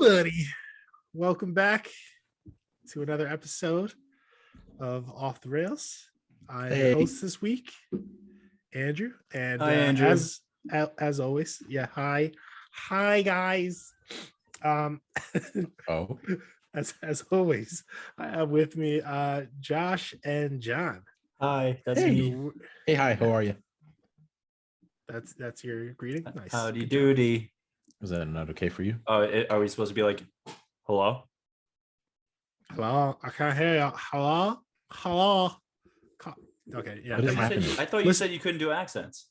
everybody. Welcome back to another episode of Off the Rails. I host this week, Andrew, and hi, Andrew. As always, hi guys. As always, I have with me Josh and John. Hi, that's me. Hey, hi, how are you? That's your greeting. Nice. Howdy doody. Is that not okay for you? Are we supposed to be like, hello? Hello, I can't hear you. Hello. Okay, yeah. I thought you said you couldn't do accents.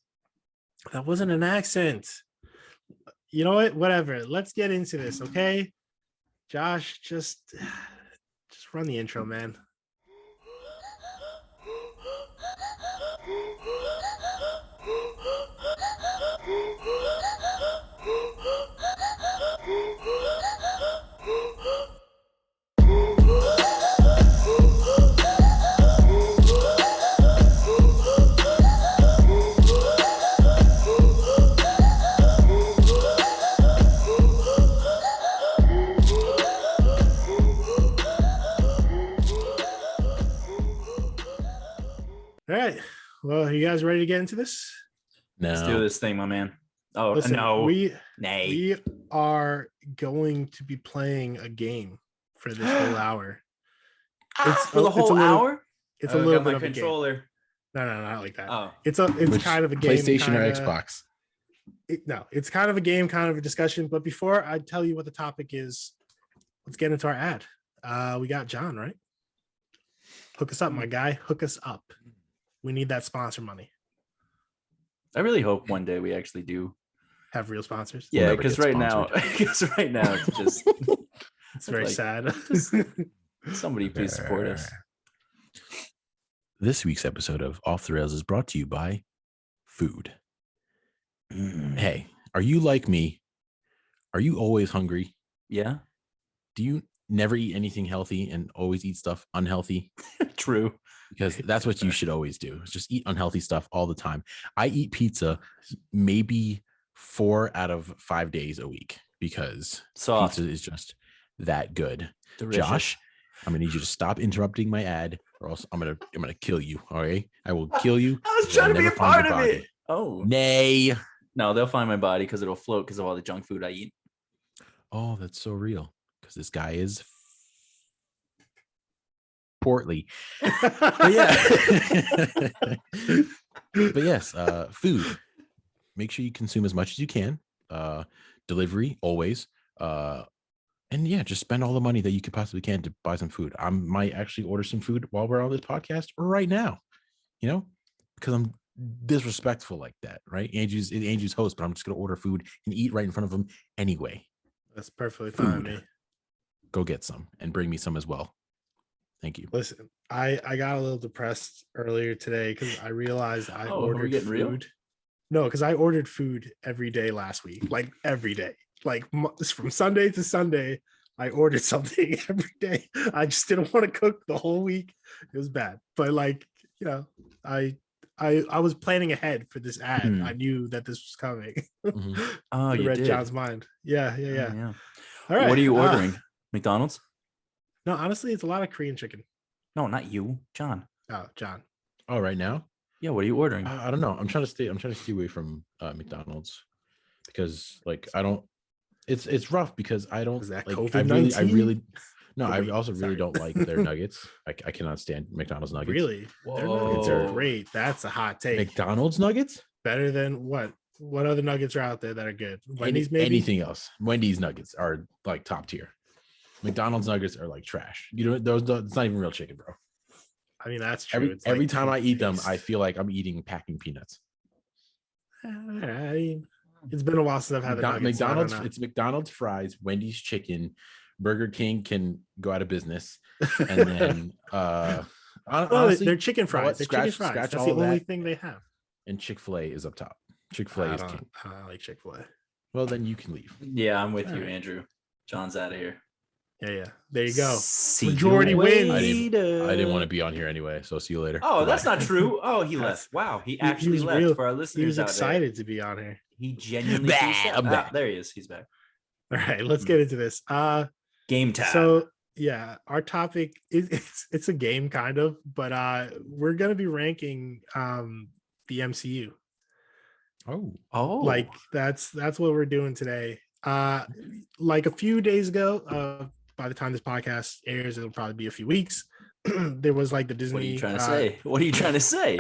That wasn't an accent. You know what? Whatever. Let's get into this, okay? Josh, just run the intro, man. All right. Well, are you guys ready to get into this? No. Let's do this thing, my man. Oh, listen, no. We are going to be playing a game for this whole hour. For the whole hour? It's a little bit my of controller. A game. No, not like that. Oh. It's kind of a game. PlayStation or Xbox? It's kind of a game, kind of a discussion. But before I tell you what the topic is, let's get into our ad. We got John, right? Hook us up, my guy. Hook us up. We need that sponsor money. I really hope one day we actually do have real sponsors. Yeah, because right now it's just it's very sad. Somebody please support us. This week's episode of Off the Rails is brought to you by food. Hey, are you like me? Are you always hungry? Yeah. Do you never eat anything healthy and always eat stuff unhealthy? True. Because that's what you should always do. Is just eat unhealthy stuff all the time. I eat pizza maybe 4 out of 5 days a week because pizza is just that good. Delicious. Josh, I'm gonna need you to stop interrupting my ad, or else I'm gonna kill you. All right, I will kill you. I was trying to be a part of it. Oh, nay. No, they'll find my body because it'll float because of all the junk food I eat. Oh, that's so real. Because this guy is portly. But yes, food. Make sure you consume as much as you can. Delivery always. And yeah, just spend all the money that you could possibly can to buy some food. I might actually order some food while we're on this podcast right now, because I'm disrespectful like that, right? Andrew's host, but I'm just gonna order food and eat right in front of him anyway. That's perfectly fine with me. Go get some and bring me some as well. Thank you. Listen, I got a little depressed earlier today because I realized I ordered food. Real? No, because I ordered food every day last week, like every day. Like from Sunday to Sunday, I ordered something every day. I just didn't want to cook the whole week. It was bad. But I was planning ahead for this ad. I knew that this was coming. Oh, you read did. John's mind. Yeah. Oh, yeah. All right. What are you ordering? McDonald's? No, honestly, it's a lot of Korean chicken. No, not you, John. Oh, John. Oh, right now? Yeah. What are you ordering? I don't know. I'm trying to stay away from McDonald's because I don't. It's rough because I don't. Is that like, COVID-19? I really. No, I also really don't like their nuggets. I cannot stand McDonald's nuggets. Really? Their nuggets are great. That's a hot take. McDonald's nuggets? Better than what? What other nuggets are out there that are good? Wendy's, maybe? Anything else. Wendy's nuggets are like top tier. McDonald's nuggets are like trash. It's not even real chicken, bro. I mean, that's true. Every time I eat them, I feel like I'm eating packing peanuts. I mean, it's been a while since I've had the nuggets. McDonald's. It's McDonald's fries, Wendy's chicken, Burger King can go out of business, and then honestly, they're chicken fries. They're chicken fries. That's the only thing they have. And Chick-fil-A is up top. Chick-fil-A is king. I don't like Chick-fil-A. Well, then you can leave. Yeah, I'm with you, Andrew. John's out of here. Yeah. There you go. See Majority wins. I didn't want to be on here anyway, so see you later. Oh, Bye-bye. That's not true. Oh, he left. Wow, he actually left for our listeners. He was out excited there. to be on here. He genuinely. I'm back. There he is. He's back. All right, let's get into this. Game time. So yeah, our topic is it's a game kind of, but we're gonna be ranking the MCU. Oh, Like that's what we're doing today. Like a few days ago, by the time this podcast airs, it'll probably be a few weeks. There was like the Disney. What are you trying to say? What are you trying to say?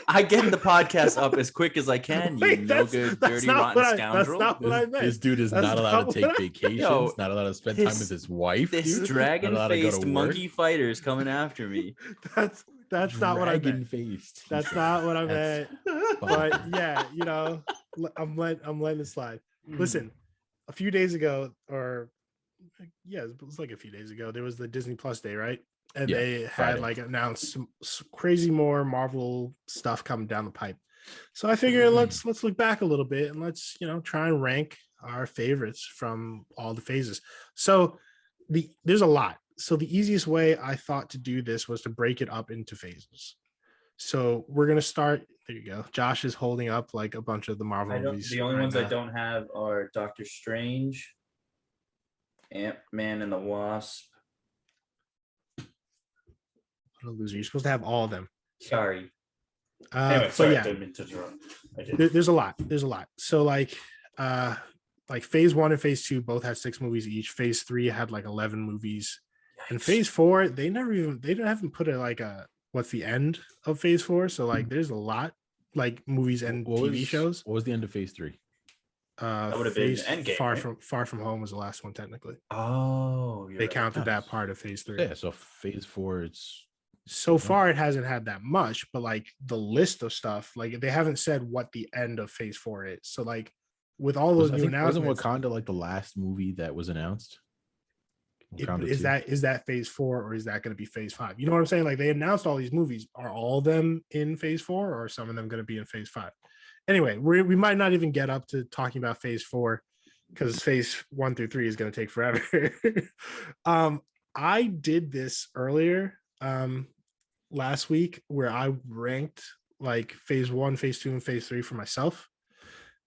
I get the podcast up as quick as I can. Wait, You no good, dirty, rotten scoundrel. That's not what I meant. this dude is That's not allowed not to take what I- vacations. Yo, not allowed to spend time this- with his wife. This dude. Not allowed to go dragon-faced to monkey fighter is coming after me. That's not what I meant. Dragon-faced. That's not what I That's meant. But yeah, you know, I'm letting it slide. Listen, a few days ago, or yeah, it was like a few days ago, there was the Disney Plus day, right? And Yeah, they had Friday. like announced some crazy more Marvel stuff coming down the pipe. So I figured let's look back a little bit and let's try and rank our favorites from all the phases. So there's a lot. So the easiest way I thought to do this was to break it up into phases. So we're gonna start. There you go. Josh is holding up like a bunch of the Marvel movies. The only right ones now. I don't have are Doctor Strange, Ant-Man and the Wasp. What a loser. You're supposed to have all of them. Sorry. But Sorry, yeah, I didn't mean to interrupt. I did. there's a lot. There's a lot. So like phase 1 and phase 2 both had 6 movies each. Phase 3 had like 11 movies. And phase 4, they haven't put it like what's the end of phase 4. So like there's a lot like movies and TV shows. What was the end of phase 3? That would have been Phase Endgame, Far from Home was the last one technically. Oh, They counted that part of phase 3. Yeah, so phase 4, it's So far it hasn't had that much, but like the list of stuff, like they haven't said what the end of phase 4 is. So like with all those new wasn't announcements, Wakanda like the last movie that was announced? Wakanda 2? is that phase 4 or is that going to be phase 5? You know what I'm saying? Like they announced all these movies. Are all of them in phase 4 or are some of them going to be in phase 5? Anyway, we might not even get up to talking about phase 4 because phase 1 through 3 is going to take forever. I did this earlier last week where I ranked like phase 1, phase 2, and phase 3 for myself.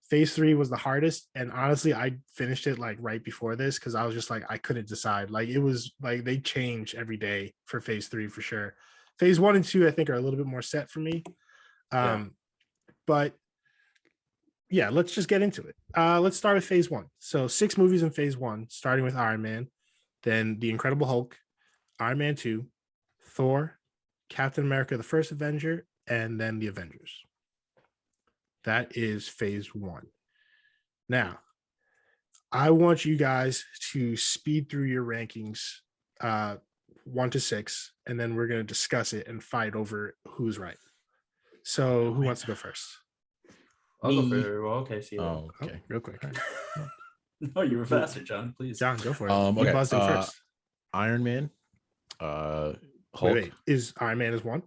Phase 3 was the hardest, and honestly I finished it like right before this because I was just like I couldn't decide. Like it was like they change every day for phase 3 for sure. Phase 1 and 2 I think are a little bit more set for me. But yeah, let's just get into it. Let's start with phase 1. So 6 movies in phase 1, starting with Iron Man, then The Incredible Hulk, Iron Man 2, Thor, Captain America, the First Avenger, and then the Avengers. That is phase 1. Now, I want you guys to speed through your rankings 1 to 6, and then we're going to discuss it and fight over who's right. So who wants to go first? I'll go Me. for okay. See you. Oh, okay. Real quick. No, you were faster, John. Please. John, go for it. Okay. You buzzed in first. Iron Man, Hulk. Wait. Is Iron Man is 1?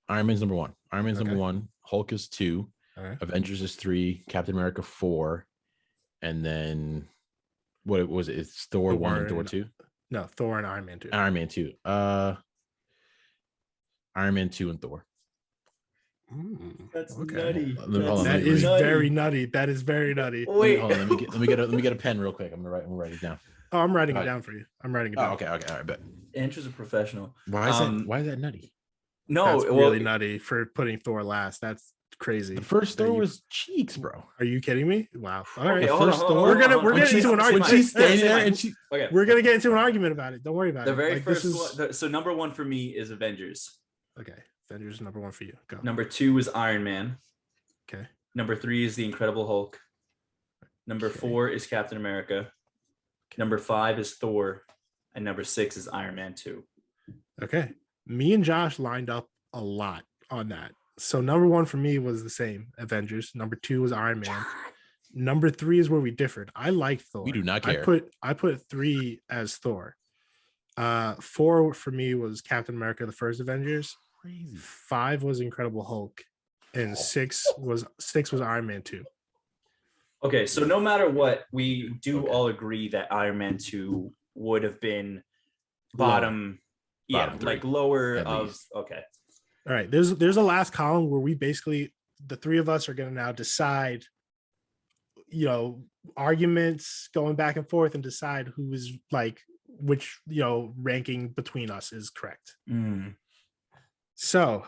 Iron Man's number 1. Iron Man's Okay. number 1. Hulk is 2. Okay. Avengers is 3. Captain America 4. And then what was it? It's Thor 1 and Thor 2. No, Thor and Iron Man 2. Iron Man 2. Iron Man 2 and Thor. That's okay. nutty. Hold on, That let me is read. very nutty. That is very nutty. Wait. Hold on, let me get a pen real quick. I'm gonna write it down. Oh, I'm writing it Right. down for you. I'm writing it Oh, down. okay, all right, bet. Andrew's a professional. Why is that nutty? No, That's well, really nutty for putting Thor last. That's crazy. The first Are Thor you- was cheeks, bro. Are you kidding me? Wow. All right. Okay, The hold on, first hold on, Thor. We're gonna hold on. get into an Say argument. mine. she's standing Say there mine. and she Okay. We're gonna get into an argument about it. Don't worry about The it. very Like, first this is one. So number 1 for me is Avengers. okay. Avengers number 1 for you. Go. Number 2 is Iron Man. Okay. Number 3 is The Incredible Hulk. Number Okay. 4 is Captain America. Number 5 is Thor. And number 6 is Iron Man 2. Okay. Me and Josh lined up a lot on that. So number 1 for me was the same, Avengers. Number 2 was Iron Man. Number 3 is where we differed. I like Thor. We do not care. I put 3 as Thor. 4 for me was Captain America, the First Avengers. crazy. 5 was Incredible Hulk, and 6 was Iron Man 2. Okay, so no matter what, we do Okay. all agree that Iron Man 2 would have been bottom, Bottom three, like lower at of least. okay. All right, there's a last column where we basically the 3 of us are going to now decide arguments going back and forth and decide who is like which ranking between us is correct. So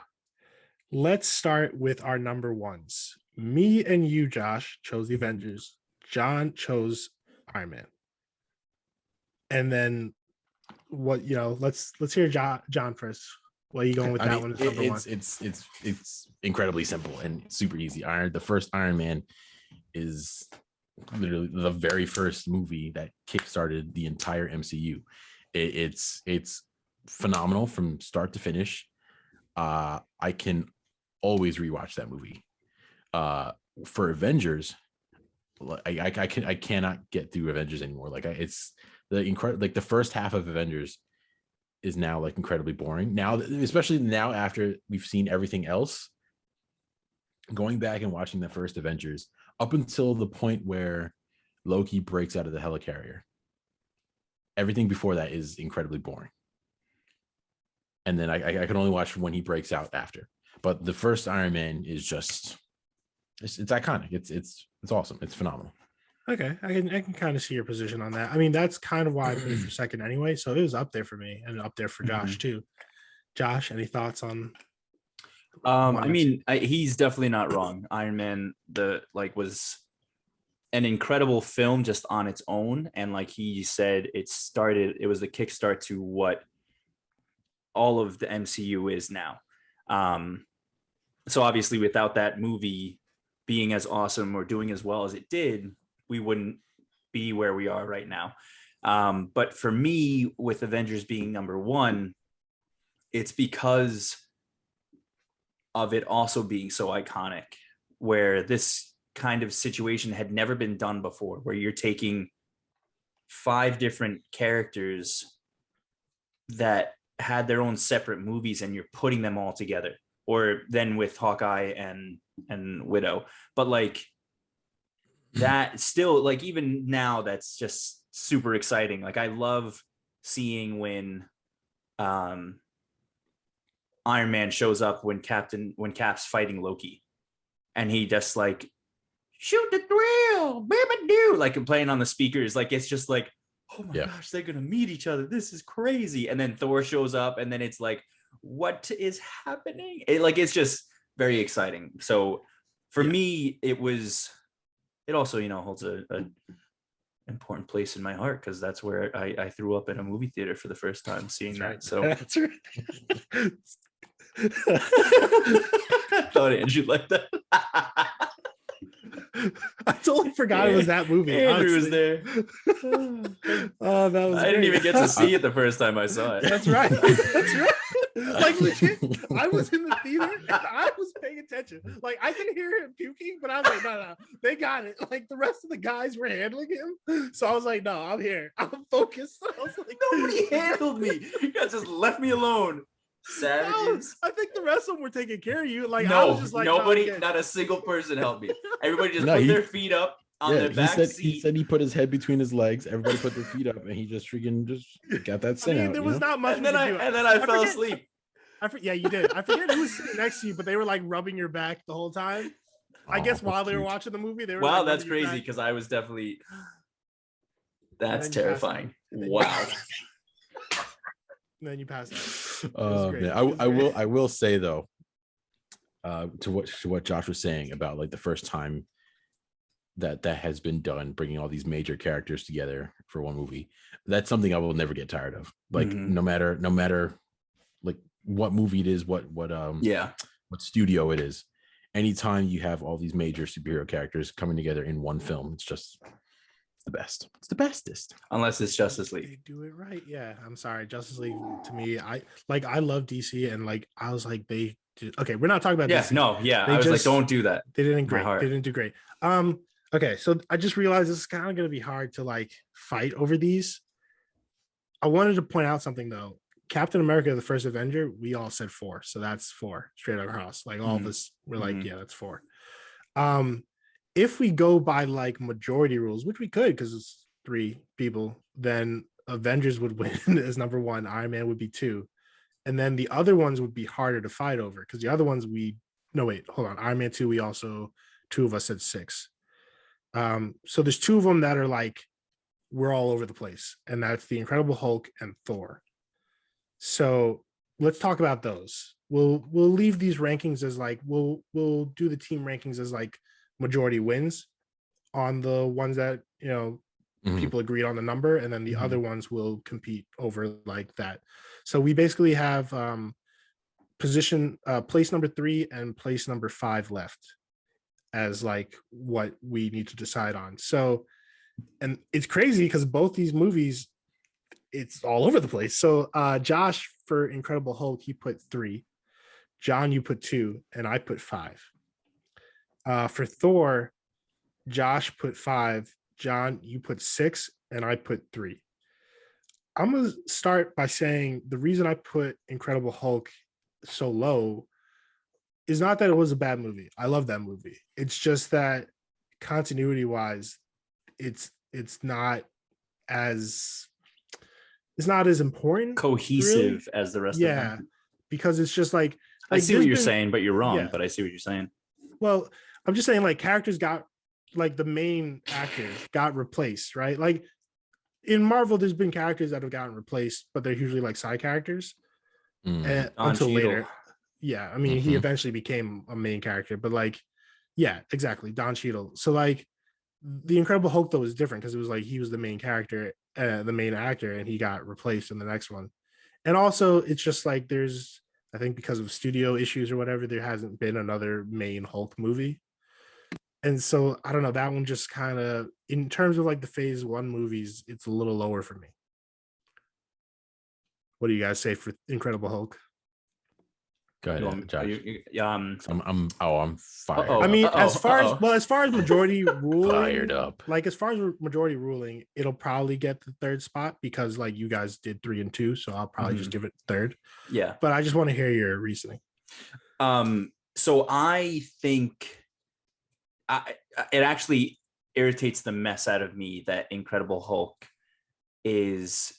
let's start with our number ones. Me and you, Josh, chose the Avengers. John chose Iron Man. And then what, let's hear John first. What are you going with that one as number one? It's incredibly simple and super easy. The first Iron Man is literally the very first movie that kickstarted the entire MCU. It's phenomenal from start to finish. I can always rewatch that movie. For Avengers, I cannot get through Avengers anymore. Like it's the incredible, like the first half of Avengers is now like incredibly boring now, especially now after we've seen everything else. Going back and watching the first Avengers up until the point where Loki breaks out of the helicarrier, everything before that is incredibly boring. And then I can only watch when he breaks out after. But the first Iron Man is just it's iconic. It's awesome. It's phenomenal. Okay, I can kind of see your position on that. I mean, that's kind of why I put it for second anyway. So it was up there for me and up there for Josh too. Josh, any thoughts on? I mean, he's definitely not wrong. Iron Man was an incredible film just on its own, and like he said, it was the kickstart to what all of the MCU is now. So obviously, without that movie being as awesome or doing as well as it did, we wouldn't be where we are right now. But for me, with Avengers being number one, it's because of it also being so iconic, where this kind of situation had never been done before, where you're taking 5 different characters that had their own separate movies and you're putting them all together, or then with Hawkeye and Widow. But like that still, like even now, that's just super exciting. Like I love seeing when Iron Man shows up when Cap's fighting Loki, and he just like shoot the thrill, baby, do like playing on the speakers. Like it's just like, oh my gosh, they're gonna meet each other. This is crazy. And then Thor shows up, and then it's like, what is happening? It's just very exciting. So for me, it also holds a important place in my heart, because that's where I threw up in a movie theater for the first time seeing that. So that's right. I thought Andrew liked that. I totally forgot it was that movie. Andrew was there. Oh, that was. I didn't even get to see it the first time I saw it. That's right. That's right. Like legit, I was in the theater and I was paying attention. Like I could hear him puking, but I was like, no, they got it. Like the rest of the guys were handling him, so I was like, no, I'm here. I'm focused. I was like, nobody handled me. You guys just left me alone. Savages. No, I think the rest of them were taking care of you. Like no, I was just like, nobody, not a single person helped me. Everybody just put their feet up on their back seat. He said he put his head between his legs. Everybody put their feet up, and he just got that sin out. There was not much. And then I fell asleep. Yeah, you did. I forget who was sitting next to you, but they were like rubbing your back the whole time. I guess while they were watching the movie, they were. Wow, like, that's crazy, because I was definitely. That's terrifying. Wow. And then you passed out. Man, I will say though, to what Josh was saying about like the first time that has been done, bringing all these major characters together for one movie, that's something I will never get tired of. Like no matter like what movie it is, what studio it is, anytime you have all these major superhero characters coming together in one film, it's the best. It's the bestest. Unless it's Justice League. They do it right. Yeah, I'm sorry. Justice League, to me, I love DC, and like I was like, okay, we're not talking about DC. I was like, don't do that. They didn't great. They didn't do great. Okay, so I just realized this is kind of going to be hard to like fight over these. I wanted to point out something though. Captain America, the first Avenger, we all said 4, so that's 4 straight across. Like all of us, we're like, yeah, that's 4. If we go by like majority rules, which we could because it's 3 people, then Avengers would win as number 1. Iron Man would be 2, and then the other ones would be harder to fight over because the other ones Iron Man 2, we also 2 of us said 6. So there's two of them that are like we're all over the place, and that's the Incredible Hulk and Thor. So let's talk about those. We'll leave these rankings as like we'll do the team rankings as like majority wins on the ones that people agreed on the number, and then the other ones will compete over like that. So we basically have place number 3 and place number 5 left as like what we need to decide on. So, and it's crazy because both these movies, it's all over the place. So Josh, for Incredible Hulk, he put 3. John, you put 2, and I put 5. For Thor, Josh put 5. John, you put 6, and I put 3. I'm gonna start by saying the reason I put Incredible Hulk so low is not that it was a bad movie. I love that movie. It's just that continuity wise, it's not as important, cohesive as the rest of them. Because it's just like I see what you're saying, but you're wrong. But I see what you're saying. Well, I'm just saying like characters got like the main actors got replaced, right? Like in Marvel, there's been characters that have gotten replaced, but they're usually like side characters until later. Yeah, I mean, he eventually became a main character, but like, yeah, exactly, Don Cheadle. So like, the Incredible Hulk though was different because it was like he was the main character, the main actor, and he got replaced in the next one. And also, it's just like there's, I think because of studio issues or whatever, there hasn't been another main Hulk movie. And so I don't know, that one just kind of, in terms of like the phase 1 movies, it's a little lower for me. What do you guys say for Incredible Hulk? Go ahead, Josh. I'm fired. I mean, as far as majority ruling, fired up. Like as far as majority ruling, it'll probably get the 3rd spot because like you guys did 3 and 2, so I'll probably just give it 3rd. Yeah, but I just want to hear your reasoning. So I think it actually irritates the mess out of me that Incredible Hulk is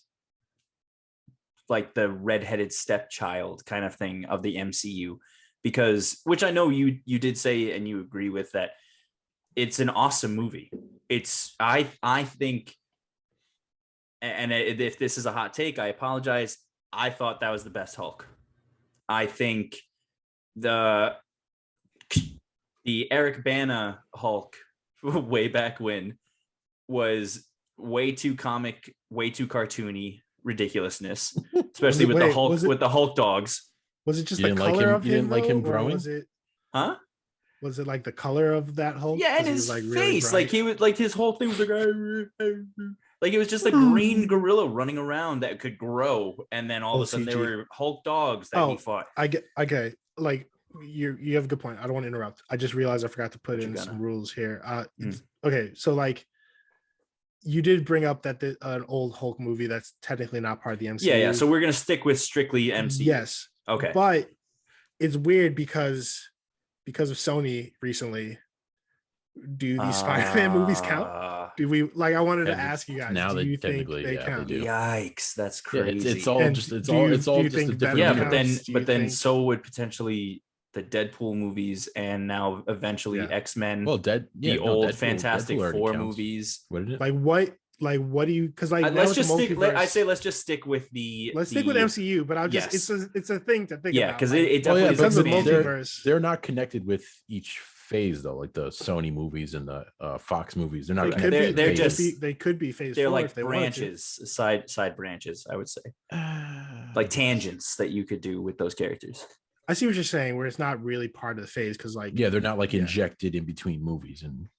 like the redheaded stepchild kind of thing of the MCU, because, which I know you did say and you agree with, that it's an awesome movie. It's I think, and if this is a hot take, I apologize, I thought that was the best Hulk. I think the Eric Bana Hulk way back when was way too comic, way too cartoony ridiculousness, especially with the Hulk dogs. Was it just the color of him? You didn't like him growing? Was it? Huh? Was it like the color of that Hulk? Yeah, and his like face, really, like he was like his whole thing was like it was just a green gorilla running around that could grow, and then all of a sudden there were Hulk dogs that he fought. I get okay, like you have a good point. I don't want to interrupt. I just realized I forgot to put in some rules here. Okay, so like you did bring up that an old Hulk movie that's technically not part of the MCU. Yeah. So we're gonna stick with strictly MCU. Yes. Okay. But it's weird because of Sony recently. Do these Spider-Man movies count? Do we like? I wanted to ask you guys. Now do you think they count? They Yikes, that's crazy. It's all just a different. Yeah, but then so would potentially the Deadpool movies, and now eventually X-Men. Well, old Fantastic Four movies. What did it? What do you? Because like let's just stick. Let's just stick with the. Let's stick with MCU, but I'll just it's a thing to think about. Yeah, because it definitely because of multiverse. They're not connected with each phase though, like the Sony movies and the Fox movies. They're not. They could be phase. They're 4 like branches, side branches. I would say, like tangents that you could do with those characters. I see what you're saying, where it's not really part of the phase because like they're not like injected in between movies and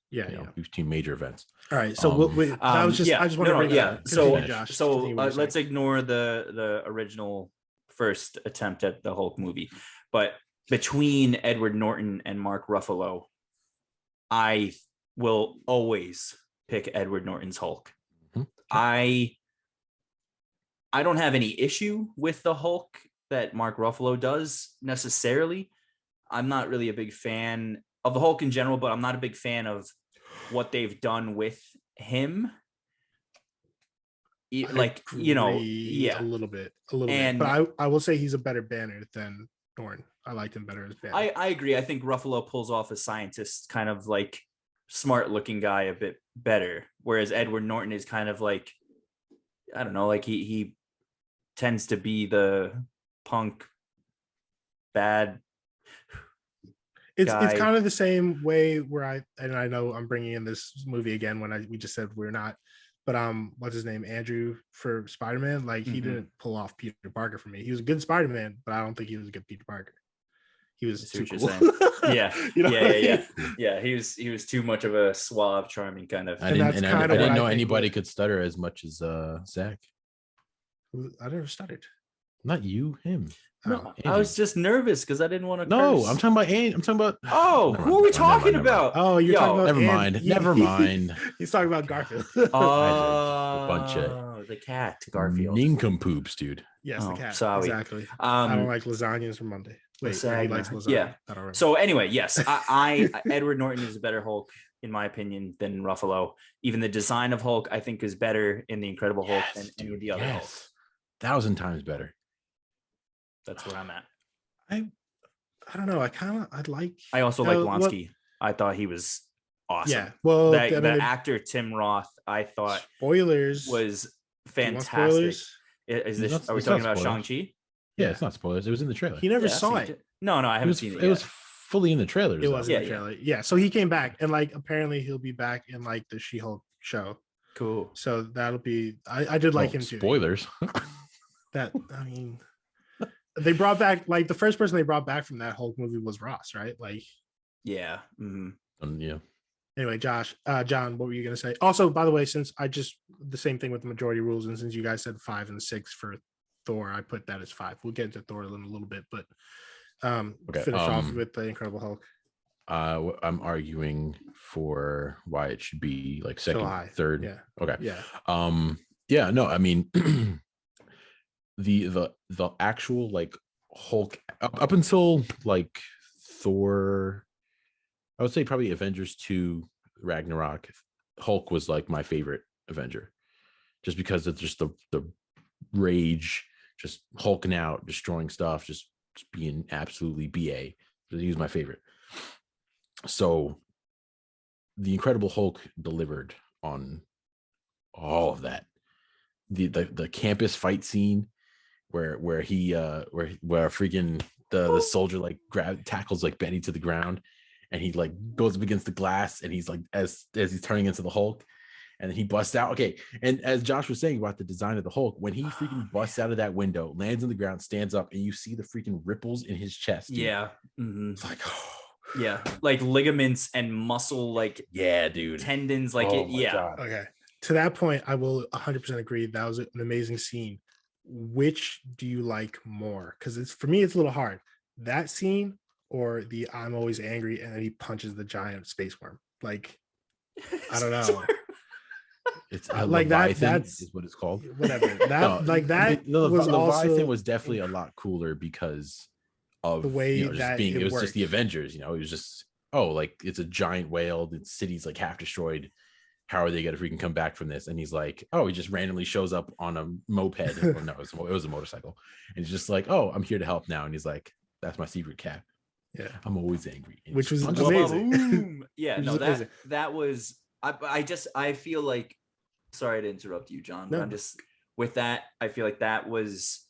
between major events. All right, so that was just I just want to bring that. So let's ignore the original first attempt at the Hulk movie, but between Edward Norton and Mark Ruffalo, I will always pick Edward Norton's Hulk. Mm-hmm. I don't have any issue with the Hulk that Mark Ruffalo does necessarily. I'm not really a big fan of the Hulk in general, but I'm not a big fan of what they've done with him. A little bit. But I will say he's a better Banner than Norton. I liked him better as Banner. I agree. I think Ruffalo pulls off a scientist kind of like smart looking guy a bit better, whereas Edward Norton is kind of like, I don't know, like he tends to be the punk bad It's guy. kind of the same way where I know I'm bringing in this movie again when we just said we're not, but what's his name, Andrew, for Spider-Man, like he didn't pull off Peter Parker for me. He was a good Spider-Man, but I don't think he was a good Peter Parker. He was too cool. Yeah. You know Yeah. He was too much of a suave, charming kind of. I didn't know anybody could stutter as much as Zach. I never stuttered. Not you, him. No, I was just nervous because I didn't want to. No, curse. I'm talking about. I'm talking about. Oh, who are we talking about? Oh, you're talking about. Never mind. He's talking about Garfield. A bunch of the cat, Garfield. nincompoops, dude. Yes, the cat. Sorry. Exactly. I don't like lasagnas from Monday. Wait, he likes lasagna. Yeah. So anyway, yes, I Edward Norton is a better Hulk in my opinion than Ruffalo. Even the design of Hulk, I think, is better in the Incredible Hulk than any of the other Hulks. 1,000 times better. That's where I'm at. I don't know. I also like Blonsky. I thought he was awesome. Yeah. Well, the actor Tim Roth, I thought spoilers was fantastic. Are we talking about Shang-Chi? Yeah, it's not spoilers. It was in the trailer. He never saw it. No, I haven't seen it yet. It was fully in the trailer. It was in the trailer. Yeah. So he came back, and like apparently he'll be back in like the She-Hulk show. Cool. So that'll be. I did like him too. Spoilers. They brought back like the first person they brought back from that Hulk movie was Ross, right? Like. Yeah. Mm-hmm. Yeah. Anyway, John, what were you gonna say? Also, by the way, since the same thing with the majority rules, and since you guys said 5 and 6 for Thor, I put that as 5. We'll get into Thor in a little bit, but finish off with the Incredible Hulk. I'm arguing for why it should be like second, third. Yeah. Okay. Yeah. Yeah. No, I mean, the actual like Hulk up until like Thor, I would say probably Avengers 2 Ragnarok, Hulk was like my favorite Avenger, just because of just the rage, just hulking out, destroying stuff, just being absolutely BA. He was my favorite. So the Incredible Hulk delivered on all of that. The campus fight scene where freaking the soldier like tackles like Betty to the ground, and he like goes up against the glass, and he's like as he's turning into the Hulk, and then he busts out. Okay, and as Josh was saying about the design of the Hulk, when he freaking busts out of that window, lands on the ground, stands up, and you see the freaking ripples in his chest. Dude. Yeah. Mm-hmm. It's like, yeah, like ligaments and muscle, like dude, tendons, like God. Okay, to that point, I will 100% agree. That was an amazing scene. Which do you like more? Because for me, it's a little hard. That scene or the I'm always angry and then he punches the giant space worm. Like, I don't know. It's like that. That's what it's called. Whatever. Leviathan was definitely a lot cooler because of the way it was just the Avengers. It was just like it's a giant whale. The city's like half destroyed. How are they gonna freaking come back from this? And he's like, he just randomly shows up on a moped. Or no, it was a motorcycle. And he's just like, I'm here to help now. And he's like, that's my secret cap. Yeah, I'm always angry. And which was amazing. Yeah, no, that was. I feel like. Sorry to interrupt you, John. But I'm just with that. I feel like that was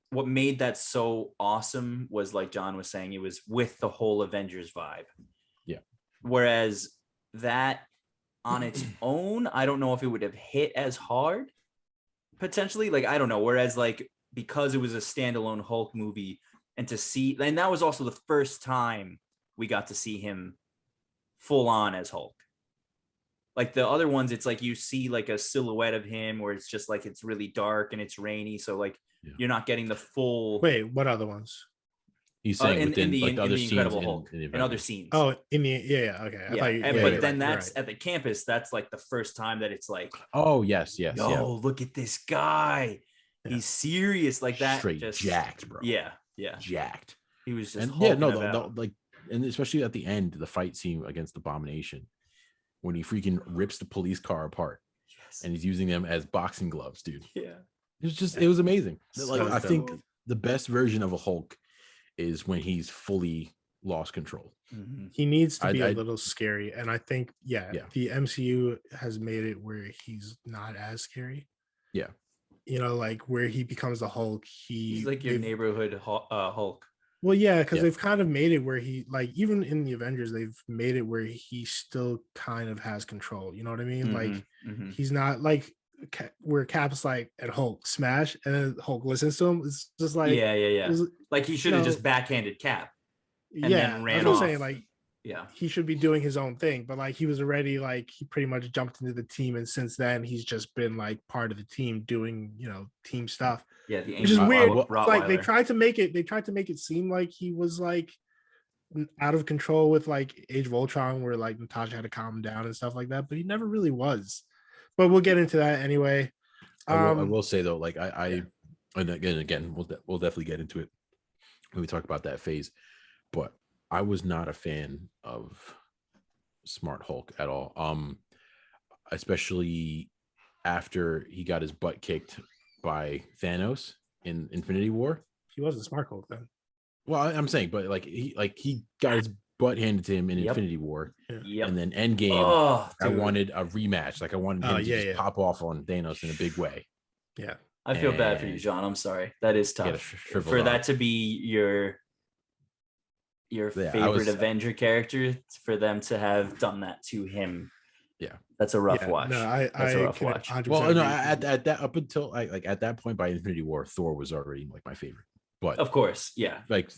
what made that so awesome. Was like John was saying, it was with the whole Avengers vibe. Yeah. Whereas that on its own, I don't know if it would have hit as hard. Potentially, like I don't know. Whereas like because it was a standalone Hulk movie, and that was also the first time we got to see him full on as Hulk. Like the other ones, it's like you see like a silhouette of him where it's just like it's really dark and it's rainy. So like you're not getting the full. Wait, what other ones? He's saying in the other Incredible Hulk and other scenes. Oh, in the okay. But then that's at the campus. That's like the first time that it's like, yes. Look at this guy. Yeah. He's serious like that. Straight just jacked, bro. Yeah, jacked. He was just and especially at the end, the fight scene against Abomination. When he freaking rips the police car apart, and he's using them as boxing gloves, dude. Yeah, it was amazing. So I think the best version of a Hulk is when he's fully lost control. He needs to be I a little scary, and I think Yeah. the MCU has made it where he's not as scary. Yeah. You know, like where he becomes the Hulk. He's like your neighborhood Hulk. Well, yeah, because Yeah. they've kind of made it where he, like, even in the Avengers, they've made it where he still kind of has control. You know what I mean? Like, he's not like where Cap's like at Hulk smash, and then Hulk listens to him. It's just like, yeah. Like he should have just backhanded Cap and then ran that's off. what I'm saying. Like, he should be doing his own thing, but like he was already like he pretty much jumped into the team, and since then he's just been like part of the team doing team stuff. Yeah, which is weird. Like they tried to make it seem like he was like out of control with like Age of Ultron, where like Natasha had to calm him down and stuff like that, but he never really was. But we'll get into that anyway. I will say though, like and again, we'll definitely get into it when we talk about that phase, but I was not a fan of Smart Hulk at all. Especially after he got his butt kicked by Thanos in Infinity War. He wasn't Smart Hulk then. Well, I'm saying, but like he got his butt handed to him in Infinity War, and then Endgame. I wanted a rematch. Like I wanted him to just pop off on Thanos in a big way. Yeah, I feel bad for you, John. I'm sorry. That is tough for that to be your favorite Avenger character. For them to have done that to him. Yeah, that's a rough watch. No, that's a rough watch. Well, no, at that up until at that point by Infinity War, Thor was already like my favorite. But of course, but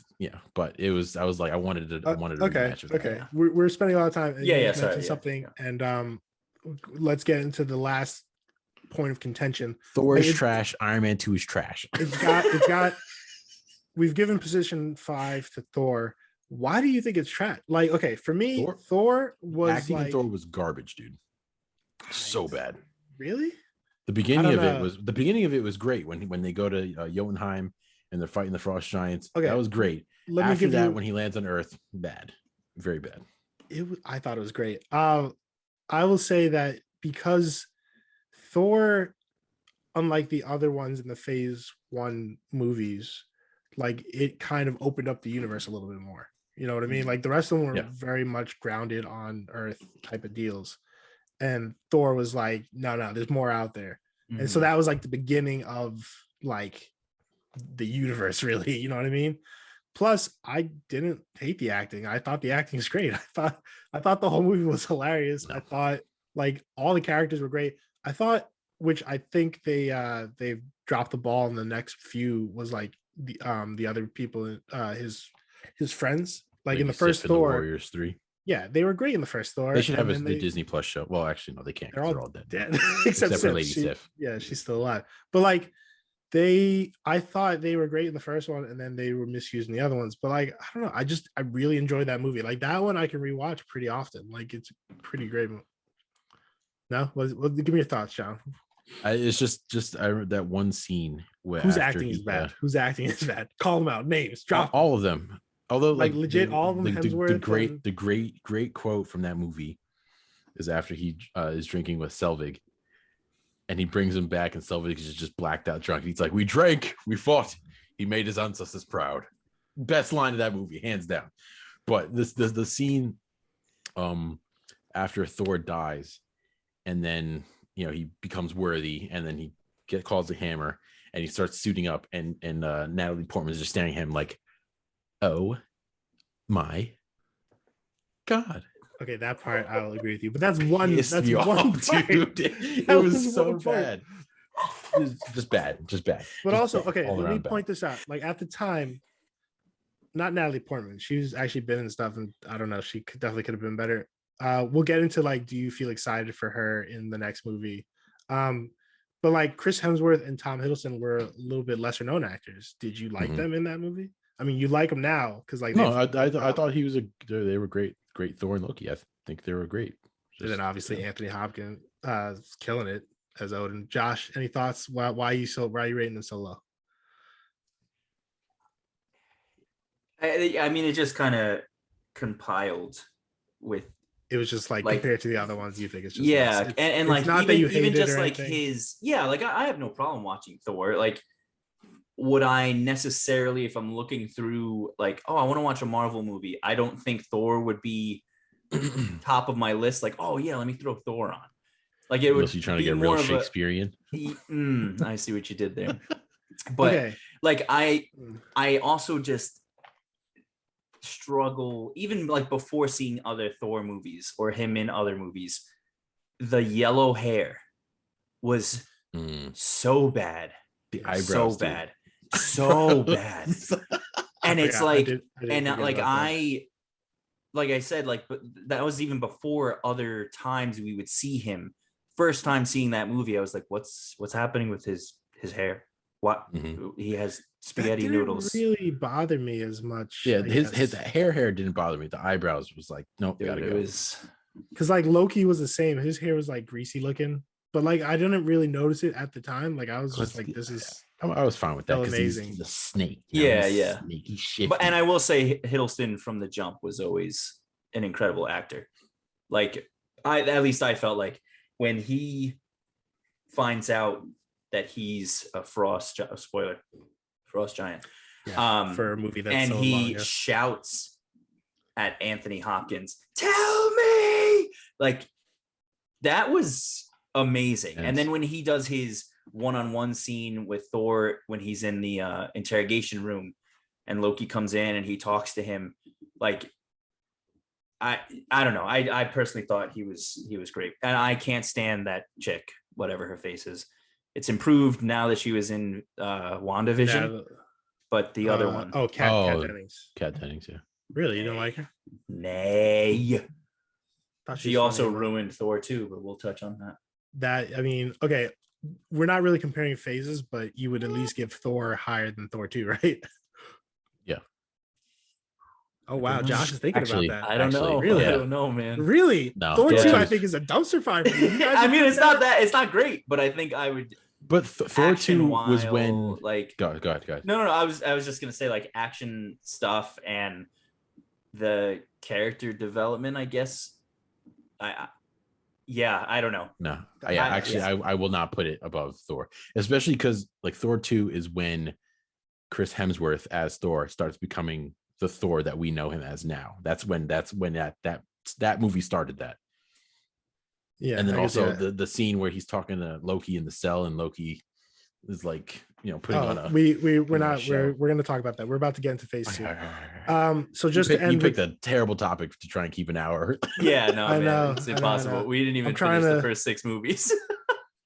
I was like I wanted a rematch of that. Okay, we're spending a lot of time. And sorry. Something, and let's get into the last point of contention. Thor is trash. Iron Man 2 is trash. It's got. We've given position 5 to Thor. Why do you think it's trash? Like, okay, for me, Thor was acting in Thor was garbage, dude. So bad. Really? The beginning of it was great when they go to Jotunheim and they're fighting the Frost Giants. Okay, that was great. After that, when he lands on Earth, bad, very bad. I thought it was great. I will say that because Thor, unlike the other ones in the Phase 1 movies, like it kind of opened up the universe a little bit more. You know what I mean? Like the rest of them were very much grounded on Earth type of deals. And Thor was like, no, there's more out there. And so that was like the beginning of like the universe, really. You know what I mean? Plus, I didn't hate the acting. I thought the acting was great. I thought the whole movie was hilarious. I thought like all the characters were great. I thought, which I think they've dropped the ball in the next few, was like the other people, his friends, like in the first Thor, Warriors 3. Yeah, they were great in the first Thor. They should have the Disney Plus show. Well, actually, no, they can't. They're all dead. Except for Lady Sif. Yeah, she's still alive. But like I thought they were great in the first one, and then they were misused in the other ones. But like, I don't know. I really enjoyed that movie. Like that one, I can rewatch pretty often. Like it's a pretty great movie. No, give me your thoughts, John. It's just that one scene where whose acting is bad. Whose acting is bad? Call them out. Names. Drop all of them. Although, like legit, all of them. The great quote from that movie is after he is drinking with Selvig, and he brings him back, and Selvig is just blacked out drunk. He's like, "We drank, we fought. He made his ancestors proud." Best line of that movie, hands down. But the scene, after Thor dies, and then he becomes worthy, and then he calls the hammer, and he starts suiting up, and Natalie Portman is just staring at him like, oh my God. Okay, that part I'll agree with you, but that's one. That's one part. Dude. It was so bad. It was just bad. But just also, okay, let me point this out. Like at the time, not Natalie Portman. She's actually been in stuff, and I don't know. She definitely could have been better. We'll get into like, do you feel excited for her in the next movie? But like Chris Hemsworth and Tom Hiddleston were a little bit lesser known actors. Did you like them in that movie? I mean, you like them now because like no, I thought he was they were great Thor and Loki. I think they were great. And then obviously Anthony Hopkins killing it as Odin. Josh, any thoughts? Why are you rating them so low? I mean, it just kind of compiled with. It was just like compared to the other ones, you think it's just and like not even just like his like I have no problem watching Thor. Like would I necessarily, if I'm looking through like, oh, I want to watch a Marvel movie, I don't think Thor would be top of my list. Like, oh yeah, let me throw Thor on. Like it would Unless you're trying to be get real more of a. Shakespearean. I see what you did there. But Okay. like I also just struggle, even like before seeing other Thor movies or him in other movies, the yellow hair was so bad. The eyebrows, so dude. bad. So bad. And it's like, and like like I said, like, but that was even before other times we would see him. First time seeing that movie, I was like, what's happening with his hair? What he has spaghetti noodles. Really bother me as much. Yeah, his hair didn't bother me. The eyebrows was like, nope, Dude, gotta go. It was because like Loki was the same. His hair was like greasy looking, but like I didn't really notice it at the time. Like I was just like, this is. I was fine with that because amazing. He's a snake. Yeah. Sneaky shit. But and I will say Hiddleston from the jump was always an incredible actor. Like at least I felt like when he finds out that he's a frost giant. Yeah, for a movie that's and so he long, shouts at Anthony Hopkins, "Tell me!" Like that was amazing. Yes. And then when he does his one-on-one scene with Thor when he's in the interrogation room and Loki comes in and he talks to him, like I don't know. I personally thought he was great. And I can't stand that chick, whatever her face is. It's improved now that she was in WandaVision. But the other one. Kat Dennings. Kat Dennings, yeah. Really? You don't like her? Nay. She also ruined Thor too, but we'll touch on that. I mean, okay, we're not really comparing phases, but you would at least give Thor higher than Thor 2, right? Yeah. Oh wow, Josh is thinking about that. I don't know. Really? I don't know, man. Really? No, Thor 2, I think, is a dumpster fire for you. I mean, it's not great, but I think I would. But Thor 2 was when like go ahead. No. I was just gonna say like action stuff and the character development, I guess. I don't know. No, I will not put it above Thor, especially because like Thor 2 is when Chris Hemsworth as Thor starts becoming the Thor that we know him as now. That's when that movie started that. Yeah, and then also the scene where he's talking to Loki in the cell, and Loki is like, putting on a. We're going to talk about that. We're about to get into phase 2. So just you picked a terrible topic to try and keep an hour. Yeah, no, I know, it's impossible. I know. We didn't even finish the first 6 movies.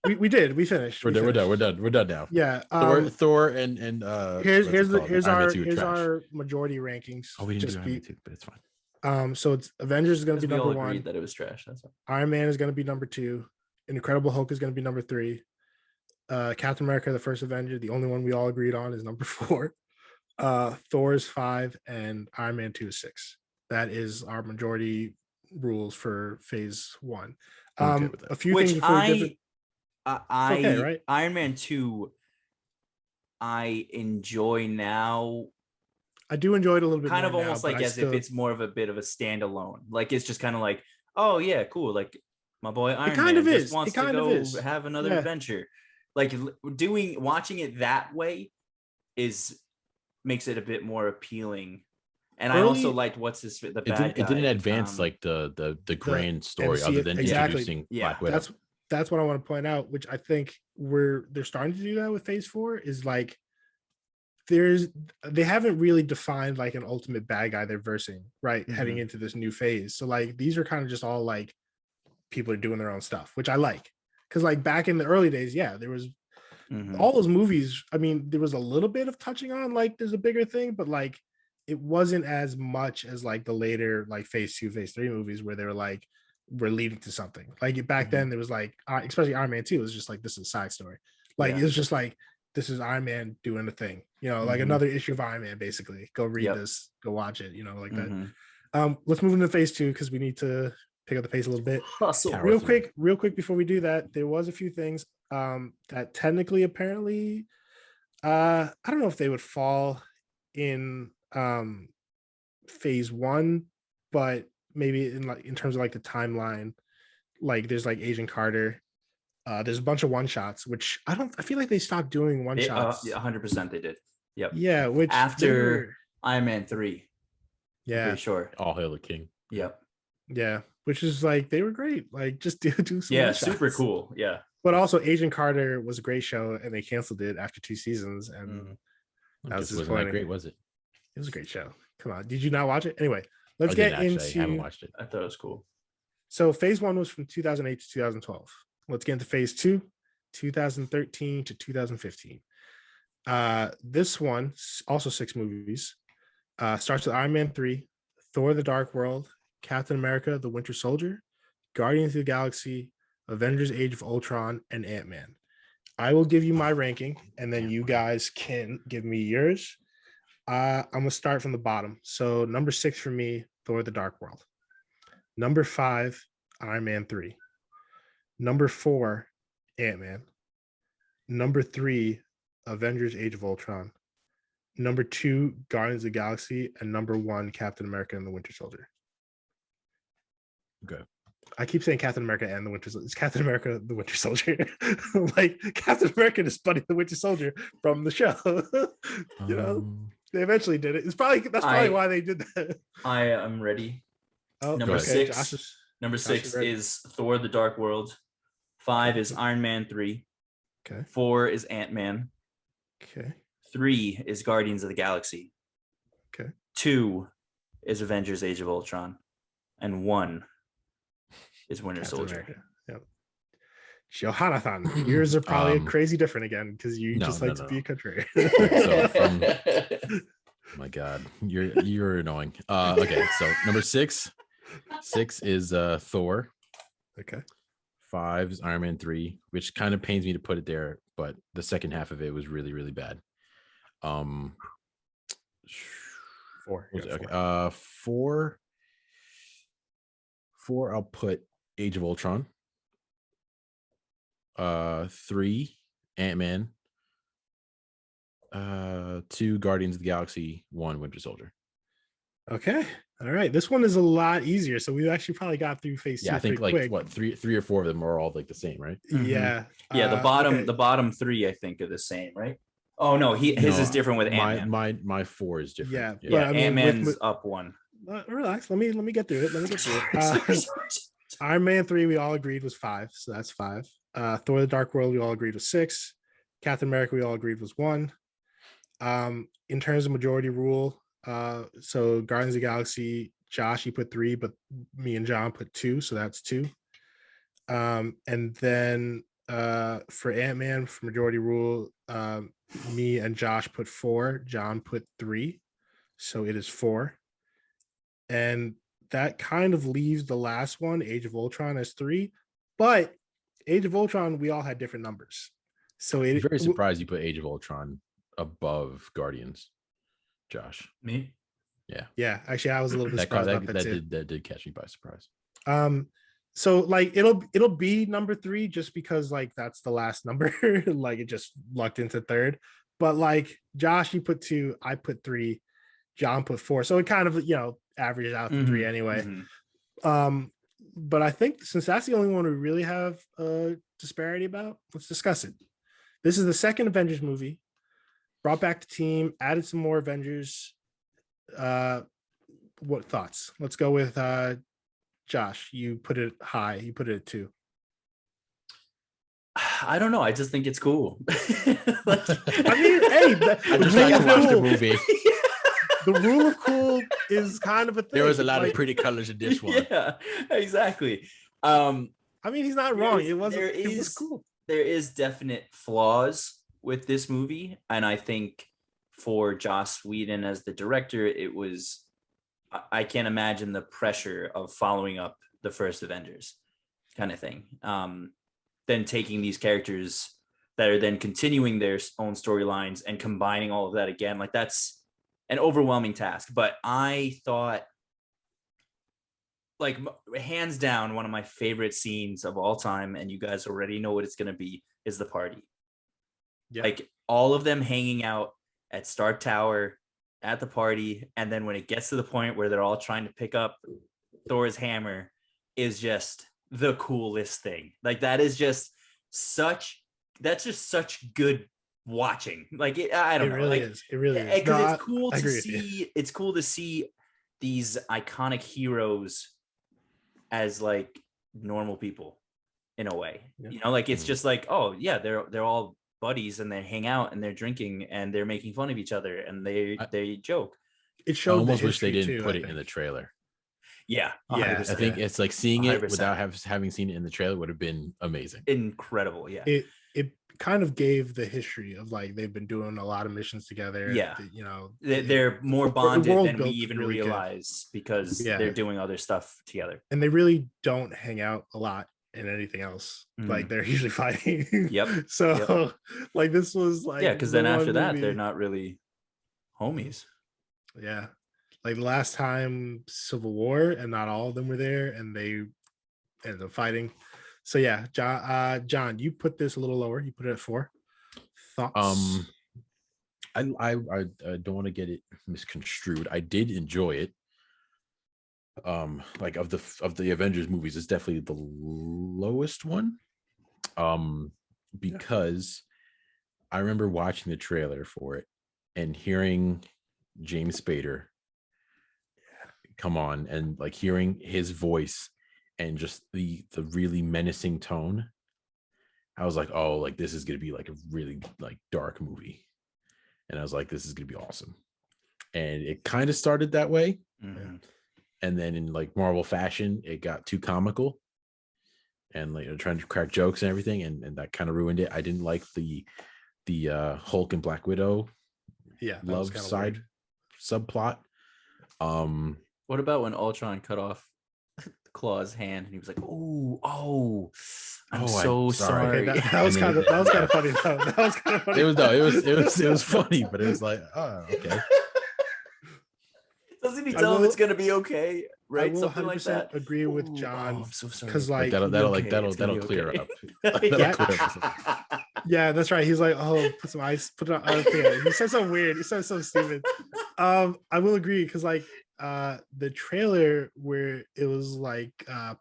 we did. We finished. We're done now. Yeah. Thor and here's our majority rankings. Oh, we didn't do Iron Man 2, but it's fine. So it's Avengers is going to be number 1. That it was trash. That's all. Iron Man is going to be number 2. Incredible Hulk is going to be number 3. Captain America: The First Avenger, the only one we all agreed on, is number 4. Thor is 5, and Iron Man 2 is 6. That is our majority rules for phase 1. A few Which things before right? Iron Man 2, I enjoy now. I do enjoy it a little bit. Kind more of almost now, like as if it's more of a bit of a standalone. Like it's just kind of like, oh yeah, cool. Like my boy Iron Man just wants to go have another adventure. Like watching it that way makes it a bit more appeling. And I also liked the bad guy. It didn't advance like the grand story other than introducing Black Widow. That's what I want to point out, which I think they're starting to do that with phase 4, is like they haven't really defined like an ultimate bad guy they're versing, right? Mm-hmm. Heading into this new phase. So like these are kind of just all like people are doing their own stuff, which I like. Because like back in the early days, there was all those movies. I mean, there was a little bit of touching on like there's a bigger thing, but like it wasn't as much as like the later like phase 2, phase 3 movies where they were like, we're leading to something. Like back then there was like, especially Iron Man 2, it was just like, this is a side story. Like it was just like, this is Iron Man doing the thing, like another issue of Iron Man, basically. Go read this, go watch it, like that. Let's move into phase 2 because we need to pick up the pace a little bit. Real quick before we do that, there was a few things that technically, apparently, I don't know if they would fall in phase 1, but maybe in terms of like the timeline, like there's like Agent Carter, There's a bunch of one shots, which I feel like they stopped doing one shots. 100% they did. Yep. Yeah, which After Iron Man 3. Yeah. I'm pretty sure. All hail the king. Yep. Yeah, which is like they were great. Like just do some Yeah, one-shots. super cool. Yeah. But also Agent Carter was a great show and they canceled it after 2 seasons and that was Wasn't that great, was it? It was a great show. Come on. Did you not watch it? Anyway, let's I get didn't actually. into I haven't watched it. I thought it was cool. So phase 1 was from 2008 to 2012. Let's get into phase 2, 2013 to 2015. This one, also 6 movies, starts with Iron Man 3, Thor the Dark World, Captain America the Winter Soldier, Guardians of the Galaxy, Avengers Age of Ultron, and Ant-Man. I will give you my ranking and then you guys can give me yours. I'm gonna start from the bottom. So number 6 for me, Thor the Dark World. Number 5, Iron Man 3. Number 4, Ant-Man. Number 3, Avengers Age of Ultron. Number 2, Guardians of the Galaxy. And number 1, Captain America and the Winter Soldier. Okay. I keep saying Captain America and the Winter Soldier. It's Captain America, the Winter Soldier. Like Captain America is Buddy the Winter Soldier from the show. You know, they eventually did it. That's probably why they did that. I am ready. Oh, Number okay. 6. Number 6 is Thor the Dark World. 5 is Iron Man 3. Okay. 4 is Ant-Man. Okay. 3 is Guardians of the Galaxy. Okay. 2 is Avengers Age of Ultron. And 1 is Winter Captain Soldier. America. Yep. Jonathan, yours are probably crazy different again because you just like to be a contrarian. Oh my God, you're annoying. Okay, so number 6 is Thor. Okay. 5 is Iron Man 3, which kind of pains me to put it there, but the second half of it was really, really bad. 4. Okay. 4. I'll put Age of Ultron. 3, Ant-Man. 2, Guardians of the Galaxy. 1, Winter Soldier. Okay. All right. This one is a lot easier. So we actually probably got through phase 2. Yeah, I think like quick. what 3 or 4 of them are all like the same, right? Yeah. Yeah, the bottom 3 I think are the same, right? Oh no, his is different with Ant-Man. My 4 is different. Yeah, but I mean, Ant-Man's up 1. Relax. Let me get through it. Iron Man 3 we all agreed was 5, so that's 5. Thor the Dark World we all agreed was 6. Captain America we all agreed was 1. In terms of majority rule, so Guardians of the Galaxy, Josh, you put 3, but me and John put 2, so that's 2. And then for Ant-Man, for majority rule, me and Josh put 4, John put 3, so it is 4. And that kind of leaves the last one, Age of Ultron, as 3, but Age of Ultron, we all had different numbers. So I'm very surprised you put Age of Ultron above Guardians, Josh. Me? Yeah. Actually, I was a little bit surprised about that too. That did catch me by surprise. So like it'll be number 3 just because like that's the last number. Like it just lucked into 3rd. But like Josh, you put 2, I put 3, John put 4. So it kind of averages out to 3 anyway. But I think since that's the only one we really have a disparity about, let's discuss it. This is the second Avengers movie, brought back the team, added some more Avengers. What thoughts? Let's go with Josh. You put it high. You put it at 2. I don't know. I just think it's cool. I mean, hey, I just like to watch the movie. The rule of cool is kind of a thing. There was a lot of pretty colors in this one. Yeah, exactly. I mean, he's not wrong. It was cool. There is definite flaws with this movie, and I think for Joss Whedon as the director, I can't imagine the pressure of following up the first Avengers kind of thing. Then taking these characters that are then continuing their own storylines and combining all of that again, like that's an overwhelming task. But I thought, like, hands down, one of my favorite scenes of all time, and you guys already know what it's going to be, is the party. Yep. Like all of them hanging out at Stark Tower at the party. And then when it gets to the point where they're all trying to pick up Thor's hammer is just the coolest thing. Like that is just that's just such good watching. Like I don't It know, really like is. It really is. because No, it's cool I to agree with you. see. It's cool to see these iconic heroes as like normal people in a way. Yeah. You know, like it's Mhm. just like, oh yeah, they're all buddies and they hang out and they're drinking and they're making fun of each other and they joke. It I showed the almost wish they history didn't too, put I it in the think. trailer. Yeah, Yeah, 100%. I think it's like seeing it 100%. without having seen it in the trailer would have been amazing. Incredible. Yeah. It kind of gave the history of like they've been doing a lot of missions together. Yeah. You know, They're more the bonded world than we built even really good. realize because Yeah. they're doing other stuff together. And they really don't hang out a lot in anything else. Like they're usually fighting. Yep. So like this was like Yeah, because the then after one that, movie- they're not really homies. Yeah. Like the last time Civil War and not all of them were there and they ended up fighting. So yeah, John, you put this a little lower. You put it at 4. Thoughts? I don't want to get it misconstrued. I did enjoy it. Like of the Avengers movies, it's definitely the lowest one. Because I remember watching the trailer for it and hearing James Spader come on and like hearing his voice and just the really menacing tone. I was like, oh, like this is gonna be like a really like dark movie. And I was like, this is gonna be awesome. And it kind of started that way. Mm-hmm. And then in like Marvel fashion, it got too comical and like trying to crack jokes and everything, and that kind of ruined it. I didn't like the Hulk and Black Widow love side subplot. What about when Ultron cut off Claw's hand and he was like, oh, I'm so sorry. Okay, that was kind of funny though. That was kind of funny. It was funny, but it was like, oh, okay. Doesn't he tell him it's gonna be okay? Right? I will Something like that. agree with John. Oh, I'm so sorry. Because like that'll clear up. Yeah, that's right. He's like, oh, put some ice, put it on. Yeah. He said so weird. He said so stupid. I will agree because like the trailer where it was like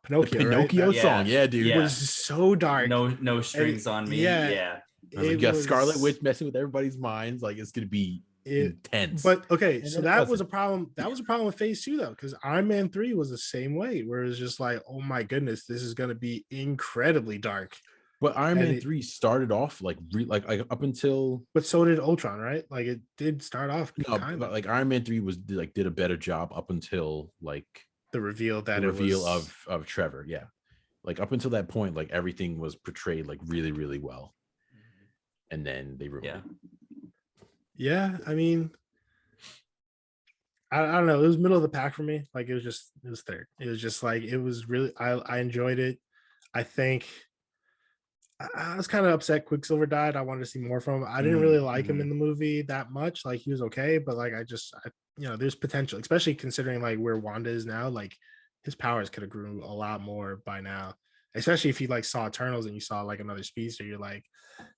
Pinocchio, the Pinocchio right? song, yeah, dude, was so dark. No strings on me. Yeah. You got Scarlet Witch messing with everybody's minds. Like it's gonna be intense. But okay, so that was wasn't. a problem. That was a problem with Phase 2 though, because Iron Man 3 was the same way, where it's just like, oh my goodness, this is gonna be incredibly dark. But Iron Man 3 started off like up until. But so did Ultron, right? Like it did start off. But like Iron Man 3 did a better job up until like the reveal of Trevor. Yeah, like up until that point, like everything was portrayed like really, really well, and then they ruined it. Yeah, I mean, I don't know. It was middle of the pack for me. Like it was third. It was just like it was really. I enjoyed it. I think I was kind of upset Quicksilver died. I wanted to see more from him. I didn't really like him in the movie that much. Like he was okay, but like I there's potential, especially considering like where Wanda is now. Like his powers could have grew a lot more by now. Especially if you like saw Eternals and you saw like another speedster, you're like,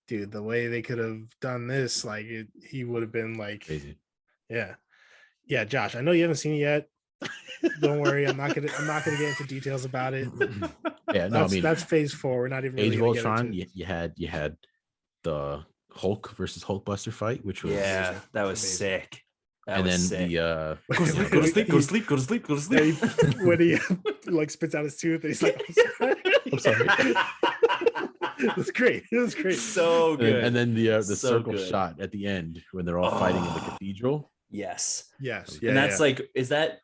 dude, the way they could have done this, like he would have been like crazy. Yeah, Josh, I know you haven't seen it yet. Don't worry, I'm not gonna get into details about it. Yeah, no, that's Phase 4. We're not even Age really of Ultron. You had the Hulk versus Hulkbuster fight, which was that was sick. Then the go to sleep. When he like spits out his tooth, and he's like, I'm sorry. It was great. So good. And then the So circle good. shot at the end when they're all fighting in the cathedral. Yes. Yeah, and that's like, is that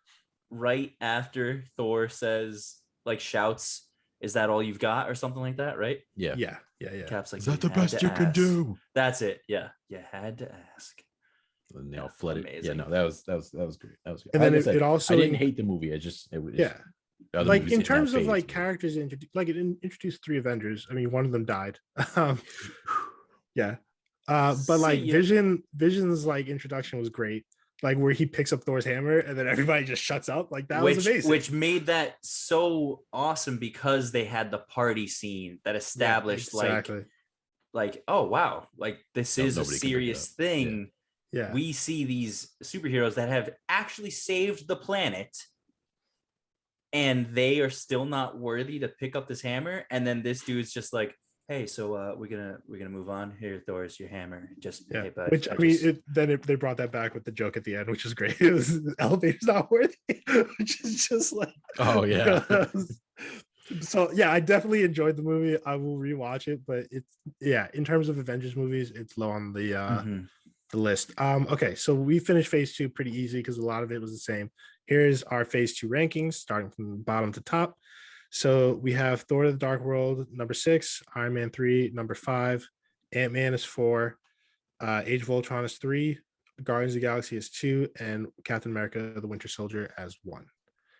right after Thor says, like, shouts, "Is that all you've got?" or something like that, right? Yeah. Cap's like, is that the best you can do? That's it. Yeah, you had to ask. And they all flooded. Amazing. Yeah, no, that was great. That was good. And then like it also I didn't hate the movie. It was like in terms of like characters introduced, like it introduced 3 Avengers. I mean, one of them died. But like Vision's like introduction was great. Like where he picks up Thor's hammer and then everybody just shuts up. Like that was amazing. Which made that so awesome because they had the party scene that established like, oh wow, like this is a serious thing. Yeah. We see these superheroes that have actually saved the planet and they are still not worthy to pick up this hammer. And then this dude's just like, hey, so we're gonna move on. Here, Thor's your hammer. Just Yeah, hey, bud. which I mean, they brought that back with the joke at the end, which is great. It was the elevator's not worthy, which is just like, Oh yeah. So yeah, I definitely enjoyed the movie. I will rewatch it, but it's in terms of Avengers movies, it's low on the list. Okay, so we finished phase 2 pretty easy because a lot of it was the same. Here's our phase 2 rankings, starting from bottom to top. So we have Thor: The Dark World number 6, Iron Man 3 number 5, Ant-Man is 4, Age of Ultron is 3, Guardians of the Galaxy is 2, and Captain America: The Winter Soldier as 1.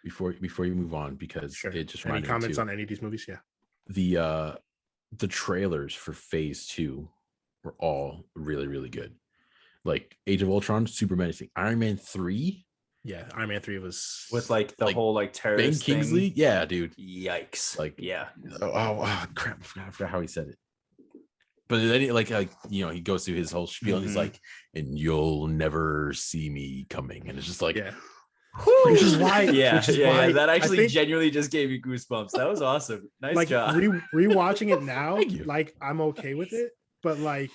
Before you move on, because it just any reminded comments me too, on any of these movies? Yeah, the trailers for phase 2 were all really, really good. Like Age of Ultron, super menacing. Iron Man 3, yeah, Iron Man 3 was with like the whole like Ben terrorist Kingsley, thing. yeah, dude. Yikes! Like, yeah. Oh crap! I forgot how he said it. But then he goes through his whole spiel. And he's like, "And you'll never see me coming," and it's just like, which is why, that actually genuinely just gave me goosebumps. That was awesome. Nice like, job. Rewatching it now, Thank you. like I'm okay with it, but like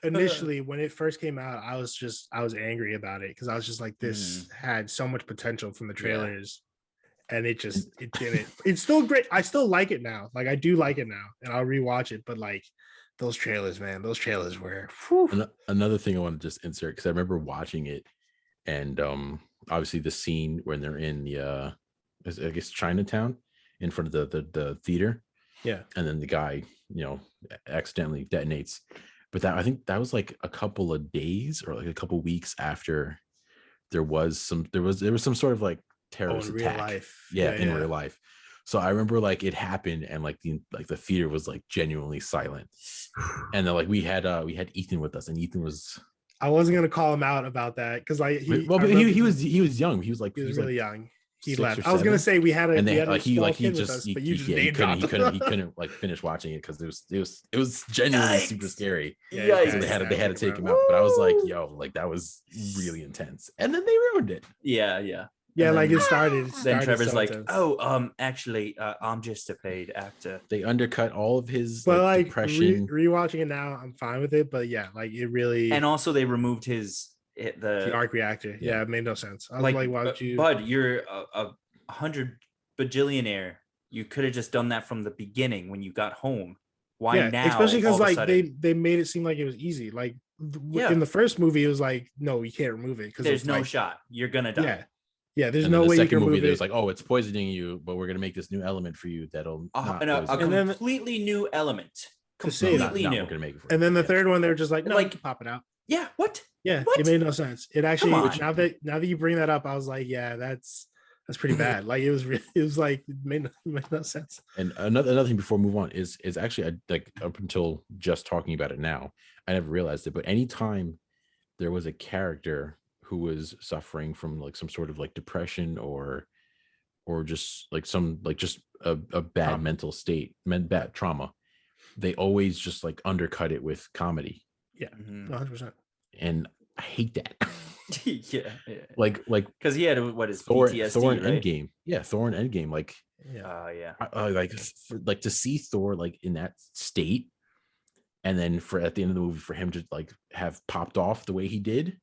initially when it first came out, I was angry about it because I was just like, this had so much potential from the trailers, and it didn't. It's still great. I still like it now. Like I do like it now, and I'll rewatch it. But like those trailers, man, those trailers were. Another thing I want to just insert, because I remember watching it, and obviously the scene when they're in the I guess Chinatown in front of the theater, and then the guy accidentally detonates. But I think that was like a couple of days or like a couple of weeks after there was some sort of like terrorist attack. Real life. In real life. So I remember like it happened, and like the theater was like genuinely silent. And then like we had Ethan with us, and Ethan was. I wasn't gonna call him out about that because he was young. He was really young. He left. I 6 or was gonna 7. say we had a and we they had a like he small like he kid with just us, but you just he couldn't like finish watching it because it was genuinely super scary. Yeah, so they had to take him out. But I was like, yo, like that was really intense, and then they ruined it. Yeah, like it started. Then Trevor's so like, intense. actually, I'm just a paid actor. They undercut all of his depression. depression. Rewatching it now, I'm fine with it. But yeah, like it really. And also, they removed the arc reactor. Yeah, it made no sense. I was like, why would you? Bud, you're a 100 bajillionaire. You could have just done that from the beginning when you got home. Why now? Especially because like they made it seem like it was easy. Like in the first movie, it was like, no, you can't remove it because there's no shot. You're gonna die. Yeah, there's no way you can remove it. It was like, oh, it's poisoning you, but we're gonna make this new element for you that'll a completely new element. Completely new. And then the third one, they were just like, no, like pop it out. Yeah, what? Yeah, it made no sense. It actually now that you bring that up, I was like, yeah, that's pretty bad. Like it was like it made no sense. And another thing before we move on is actually like up until just talking about it now, I never realized it, but anytime there was a character who was suffering from like some sort of like depression or just like some like just a bad mental state, bad trauma, they always just like undercut it with comedy. Yeah, 100%. And I hate that. yeah. Like because he had what is Thor, PTSD, Thor and right? Endgame. Yeah, Thor and Endgame. Like like to see Thor like in that state, and then at the end of the movie for him to like have popped off the way he did.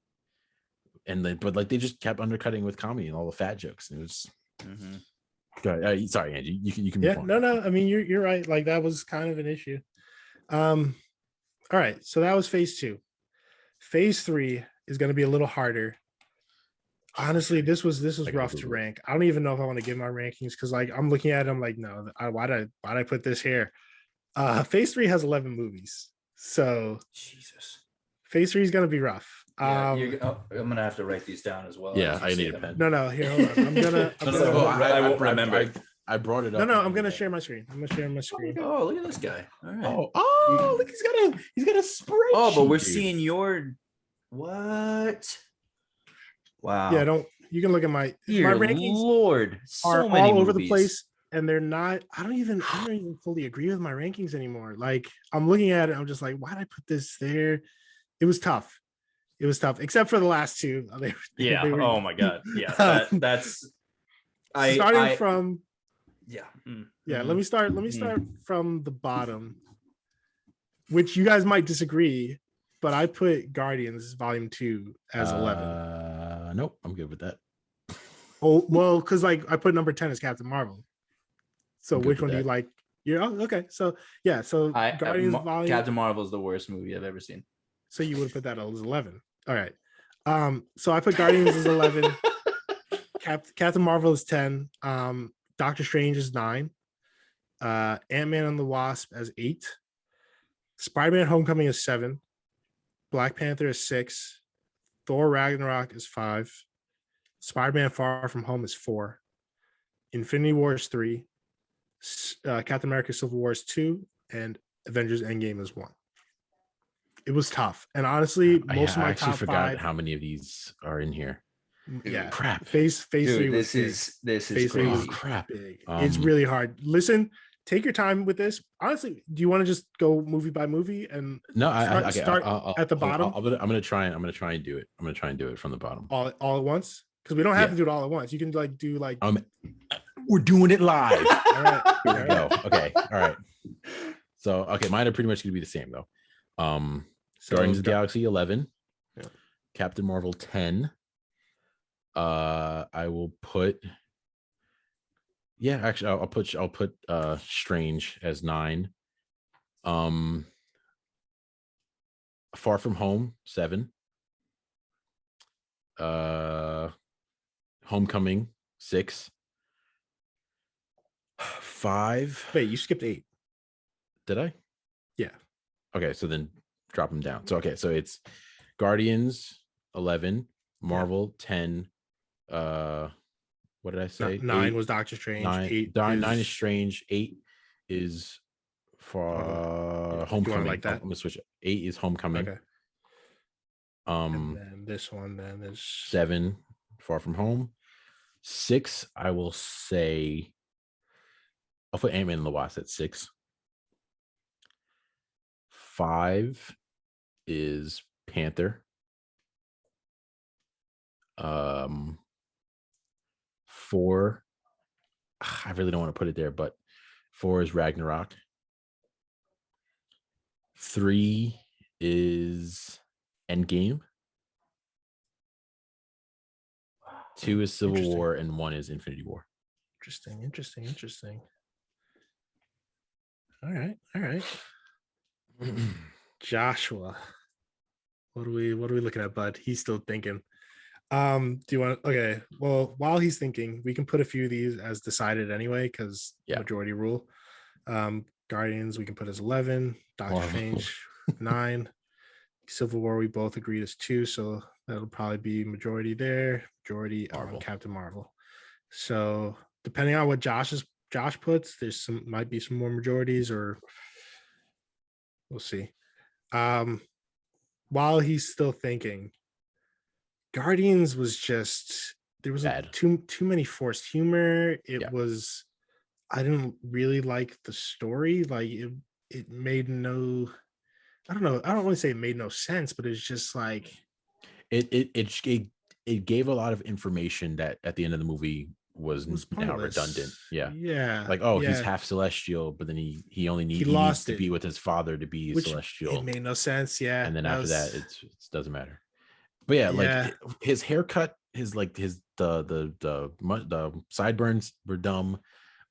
And then, but like they just kept undercutting with comedy and all the fat jokes. And it was. Sorry, Angie. You can. Yeah, no. I mean, you're right. Like that was kind of an issue. All right, so that was phase 2. Phase 3 is going to be a little harder. Honestly, this was rough to rank. I don't even know if I want to give my rankings because like I'm looking at them like, no, why'd I put this here? Phase 3 has 11 movies, so Jesus. Phase 3 is going to be rough. I'm gonna have to write these down as well. Yeah, I need a pen. No, here, hold on. I won't remember. I brought it up. No, I'm gonna share my screen. Oh, look at this guy. All right. Oh, look, he's got a spreadsheet. Oh, but we're seeing your what? Wow. Yeah, you can look at my rankings. Lord, are all over the place, and they're not. I don't even fully agree with my rankings anymore. Like I'm looking at it, I'm just like, why did I put this there? It was tough, except for the last two. They were, oh my god. Yeah. That's starting from. Yeah. Yeah. Let me start from the bottom. which you guys might disagree, but I put Guardians Volume 2 as 11. Nope, I'm good with that. Oh, well, because like I put number 10 as Captain Marvel. So I'm good which with one do you that. like? You're okay. So yeah, so Guardians Volume. Captain Marvel is the worst movie I've ever seen. So you would have put that as 11. All right. So I put Guardians as 11. Captain Marvel is 10. Doctor Strange is 9. Ant-Man and the Wasp as 8. Spider-Man Homecoming is 7. Black Panther is 6. Thor Ragnarok is 5. Spider-Man Far From Home is 4. Infinity War is 3. Captain America Civil War is 2. And Avengers Endgame is 1. It was tough. And honestly, most of my actually top forgot 5. how many of these are in here. Yeah. Crap. Phase 3 was this is Phase 3 was crazy. crap. big. It's really hard. Listen, take your time with this. Honestly, do you want to just go movie by movie and No, start at the bottom? I'm gonna try and do it. I'm gonna try and do it from the bottom. all at once? Because we don't have to do it all at once. You can do We're doing it live. all right. Here we go. Okay. All right. So mine are pretty much gonna be the same though. Guardians of the Galaxy 11. Yeah. Captain Marvel 10. I will put. Yeah, actually, I'll put Strange as 9. Far From Home 7. Homecoming 6. 5. Wait, you skipped 8. Did I? Yeah. Okay, so then drop them down. So it's Guardians 11, Marvel 10. What did I say? 9 8, was Doctor Strange. 9 is Strange. 8 is for Homecoming. like that? I'm gonna switch it. 8 is Homecoming. Okay. And then this one then is 7 Far From Home. 6, I will say I'll put Ant-Man and the Wasp at 6. 5 is Panther. 4, I really don't want to put it there, but 4 is Ragnarok. 3 is Endgame. 2 is Civil War, and 1 is Infinity War. Interesting. All right. Joshua. What are we looking at, bud? He's still thinking. Do you want okay? Well, while he's thinking, we can put a few of these as decided anyway, because majority rule. Guardians we can put as 11, Doctor Strange 9, Civil War we both agreed is 2, so that'll probably be majority there, majority on Captain Marvel. So depending on what Josh puts, there's might be some more majorities, or we'll see. While he's still thinking, Guardians was just there was too many forced humor. It was I didn't really like the story. Like it made no I don't know. I don't want to say it made no sense, but it's just like it gave a lot of information that at the end of the movie was now redundant. Yeah. Like, he's half celestial, but then he only needs to be with his father to be celestial. It made no sense. Yeah. And then after that, it doesn't matter. But like his haircut, the sideburns were dumb.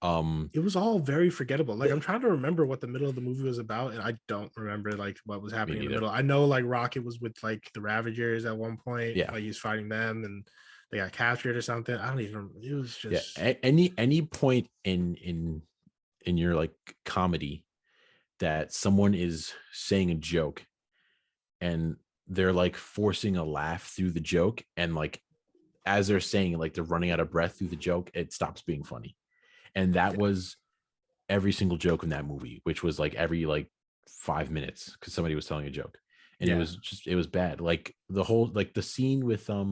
It was all very forgettable. Like I'm trying to remember what the middle of the movie was about, and I don't remember like what was happening in the middle. I know like Rocket was with like the Ravagers at one point. Like he was fighting them, and they got captured or something. I don't even remember. It was just any point in your like comedy that someone is saying a joke and they're like forcing a laugh through the joke, and like as they're saying, like they're running out of breath through the joke, it stops being funny. And that was every single joke in that movie, which was like every like 5 minutes because somebody was telling a joke, and it was bad. Like the whole like the scene with I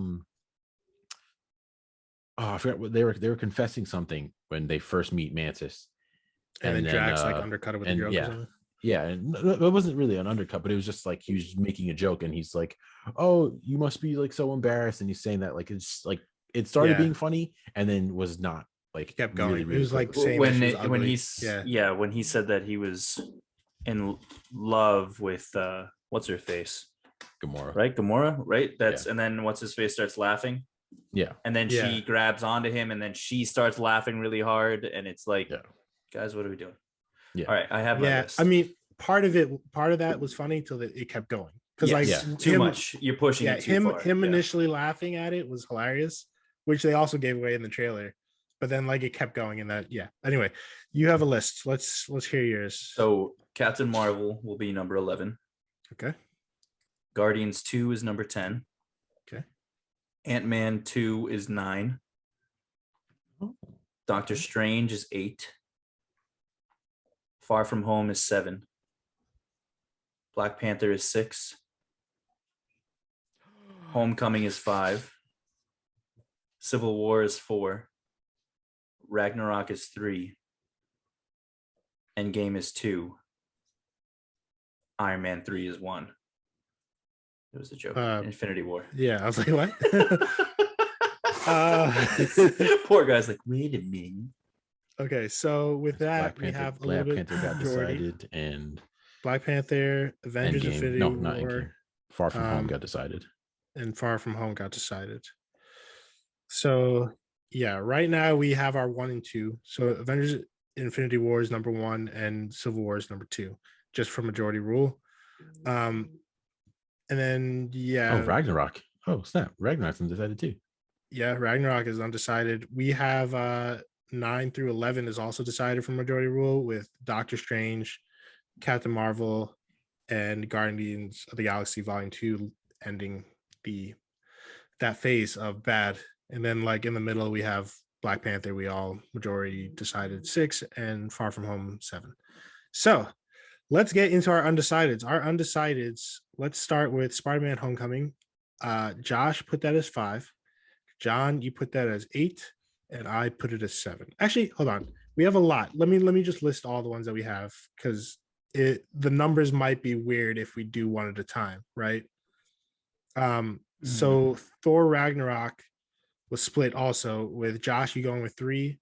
forgot what they were confessing something when they first meet Mantis, and then Drax like undercut it with a joke. Or something. Yeah, and it wasn't really an undercut, but it was just like he was making a joke, and he's like, "Oh, you must be like so embarrassed," and he's saying that like it's like it started being funny and then was not. Like kept going. Really, really it was like when he said that he was in love with what's her face, Gamora. right? Gamora, right? And then what's his face starts laughing. Yeah. And then she grabs onto him, and then she starts laughing really hard, and it's like, guys, what are we doing? Yeah. All right, I have my list. I mean, part of that was funny till it kept going because too much. You're pushing it too far. Him initially laughing at it was hilarious, which they also gave away in the trailer. But then like it kept going, and that Anyway, you have a list. Let's hear yours. So Captain Marvel will be number 11. Okay. Guardians 2 is number 10. Okay. Ant-Man 2 is 9. Doctor Strange is 8. Far From Home is 7. Black Panther is 6. Homecoming is 5. Civil War is 4. Ragnarok is 3. Endgame is 2. Iron Man 3 is 1. It was a joke. Infinity War. Yeah, I was like, what? Poor guy's like, wait a minute. Okay, so with that, we have a little bit. Black Panther got decided, and Black Panther, Avengers, Endgame. Infinity Not War, Endgame. Far From Home got decided, and Far From Home got decided. So yeah, right now we have our 1 and 2. So Avengers, Infinity War is number 1, and Civil War is number 2, just for majority rule. And then Ragnarok. Oh snap, Ragnarok's undecided too. Yeah, Ragnarok is undecided. We have 9 through 11 is also decided for majority rule, with Doctor Strange, Captain Marvel, and Guardians of the Galaxy Volume 2 ending that phase of bad. And then like in the middle we have Black Panther, we all majority decided 6, and Far From Home 7. So let's get into our undecideds. Our undecideds, let's start with Spider-Man Homecoming. Josh put that as 5. John, you put that as 8, and I put it as 7. Actually, hold on. We have a lot. Let me just list all the ones that we have, because the numbers might be weird if we do one at a time, right? So Thor Ragnarok was split also, with Josh, you going with 3,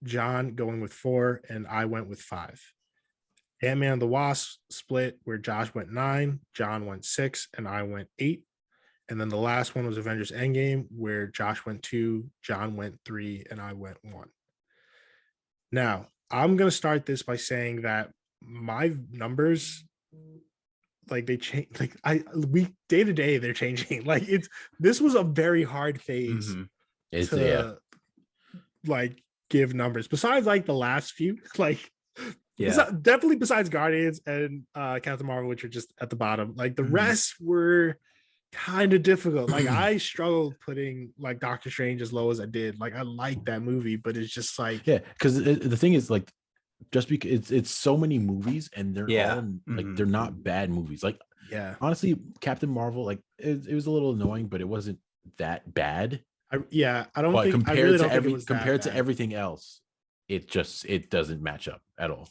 John going with 4, and I went with 5. Ant-Man and the Wasp split, where Josh went 9, John went 6, and I went 8. And then the last one was Avengers Endgame, where Josh went 2, John went 3, and I went 1. Now, I'm going to start this by saying that my numbers, like they change, like day to day, they're changing. Like this was a very hard phase to like give numbers. Besides like the last few, like definitely besides Guardians and Captain Marvel, which are just at the bottom. Like the rest were kind of difficult. Like I struggled putting like Doctor Strange as low as I did. Like I like that movie, but it's just like because the thing is like, just because it's so many movies, and they're all like they're not bad movies. Like honestly, Captain Marvel, like it was a little annoying, but it wasn't that bad. I don't but think compared compared to everything else, it doesn't match up at all.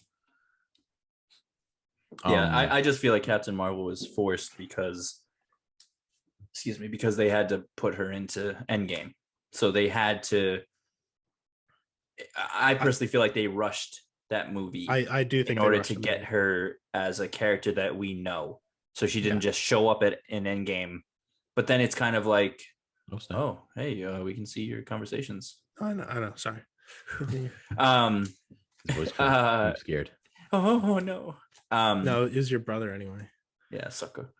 I just feel like Captain Marvel was forced because they had to put her into Endgame. So they had to. I personally feel like they rushed that movie. I do think in order to get her as a character that we know, so she didn't just show up in Endgame. But then it's kind of like, oh hey, we can see your conversations. I know. Sorry. I'm scared. Oh no. No, it was your brother anyway. Yeah, sucker.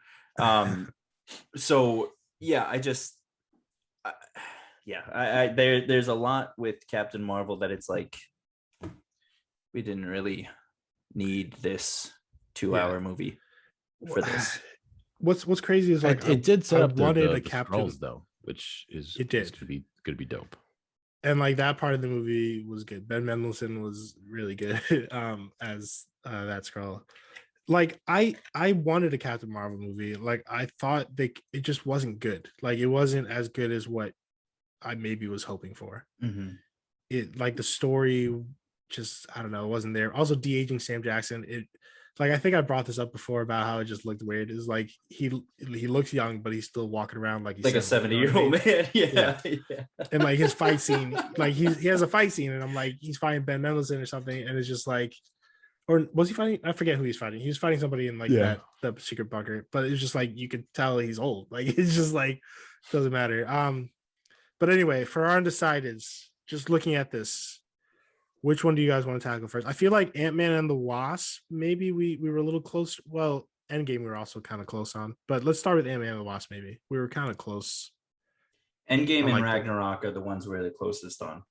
So I just there's a lot with Captain Marvel that it's like we didn't really need this 2-hour movie for this. What's crazy is like it did set up the Captain Skrulls, though, which is could be dope. And like that part of the movie was good. Ben Mendelsohn was really good as that Skrull. Like I wanted a Captain Marvel movie. Like I thought it just wasn't good. Like it wasn't as good as what I maybe was hoping for. It like the story just, I don't know, it wasn't there. Also de-aging Sam Jackson, like I think I brought this up before about how it just looked weird. It's like he looks young, but he's still walking around like he's like a 70-year-old man. Yeah. And like his fight scene, like he has a fight scene, and I'm like, he's fighting Ben Mendelsohn or something, and it's just like, or was he fighting? I forget who he's fighting. He was fighting somebody in like Yeah. that secret bunker, but it's just like you could tell he's old. Like it's just like doesn't matter. But anyway, for our undecideds, just looking at this, which one do you guys want to tackle first? I feel like Ant-Man and the Wasp. Maybe we were a little close. Well, Endgame we were also kind of close on, but let's start with Ant-Man and the Wasp. Maybe we were kind of close. Endgame I and like that. Ragnarok are the ones we're the closest on.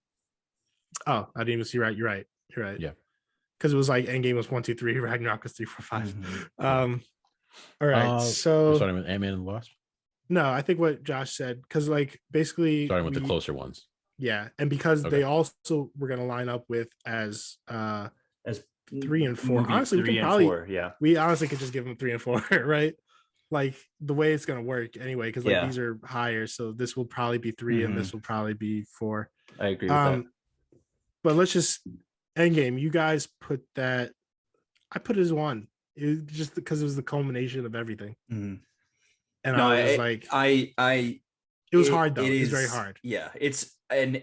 Oh, I didn't even see. Right, you're right. You're right. Yeah. Because it was like Endgame was 1, 2, 3, Ragnarok was 3, 4, 5. Mhm. All right. We're So starting with Ant-Man and the Wasp. no, I think what Josh said, because like basically Starting with the closer ones. Yeah, and because Okay. they also were gonna line up with as As 3 and 4. movie Honestly, we 3 can and probably 4, yeah. we honestly could just give them 3 and 4, right? Like the way it's gonna work anyway, because like Yeah. these are higher, so this will probably be 3 and this will probably be 4. I agree with that. But let's just Endgame. You guys put that. I put it as 1. It just because it was the culmination of everything. Mhm. And No, I was it was hard though. It was very hard. Yeah, it's an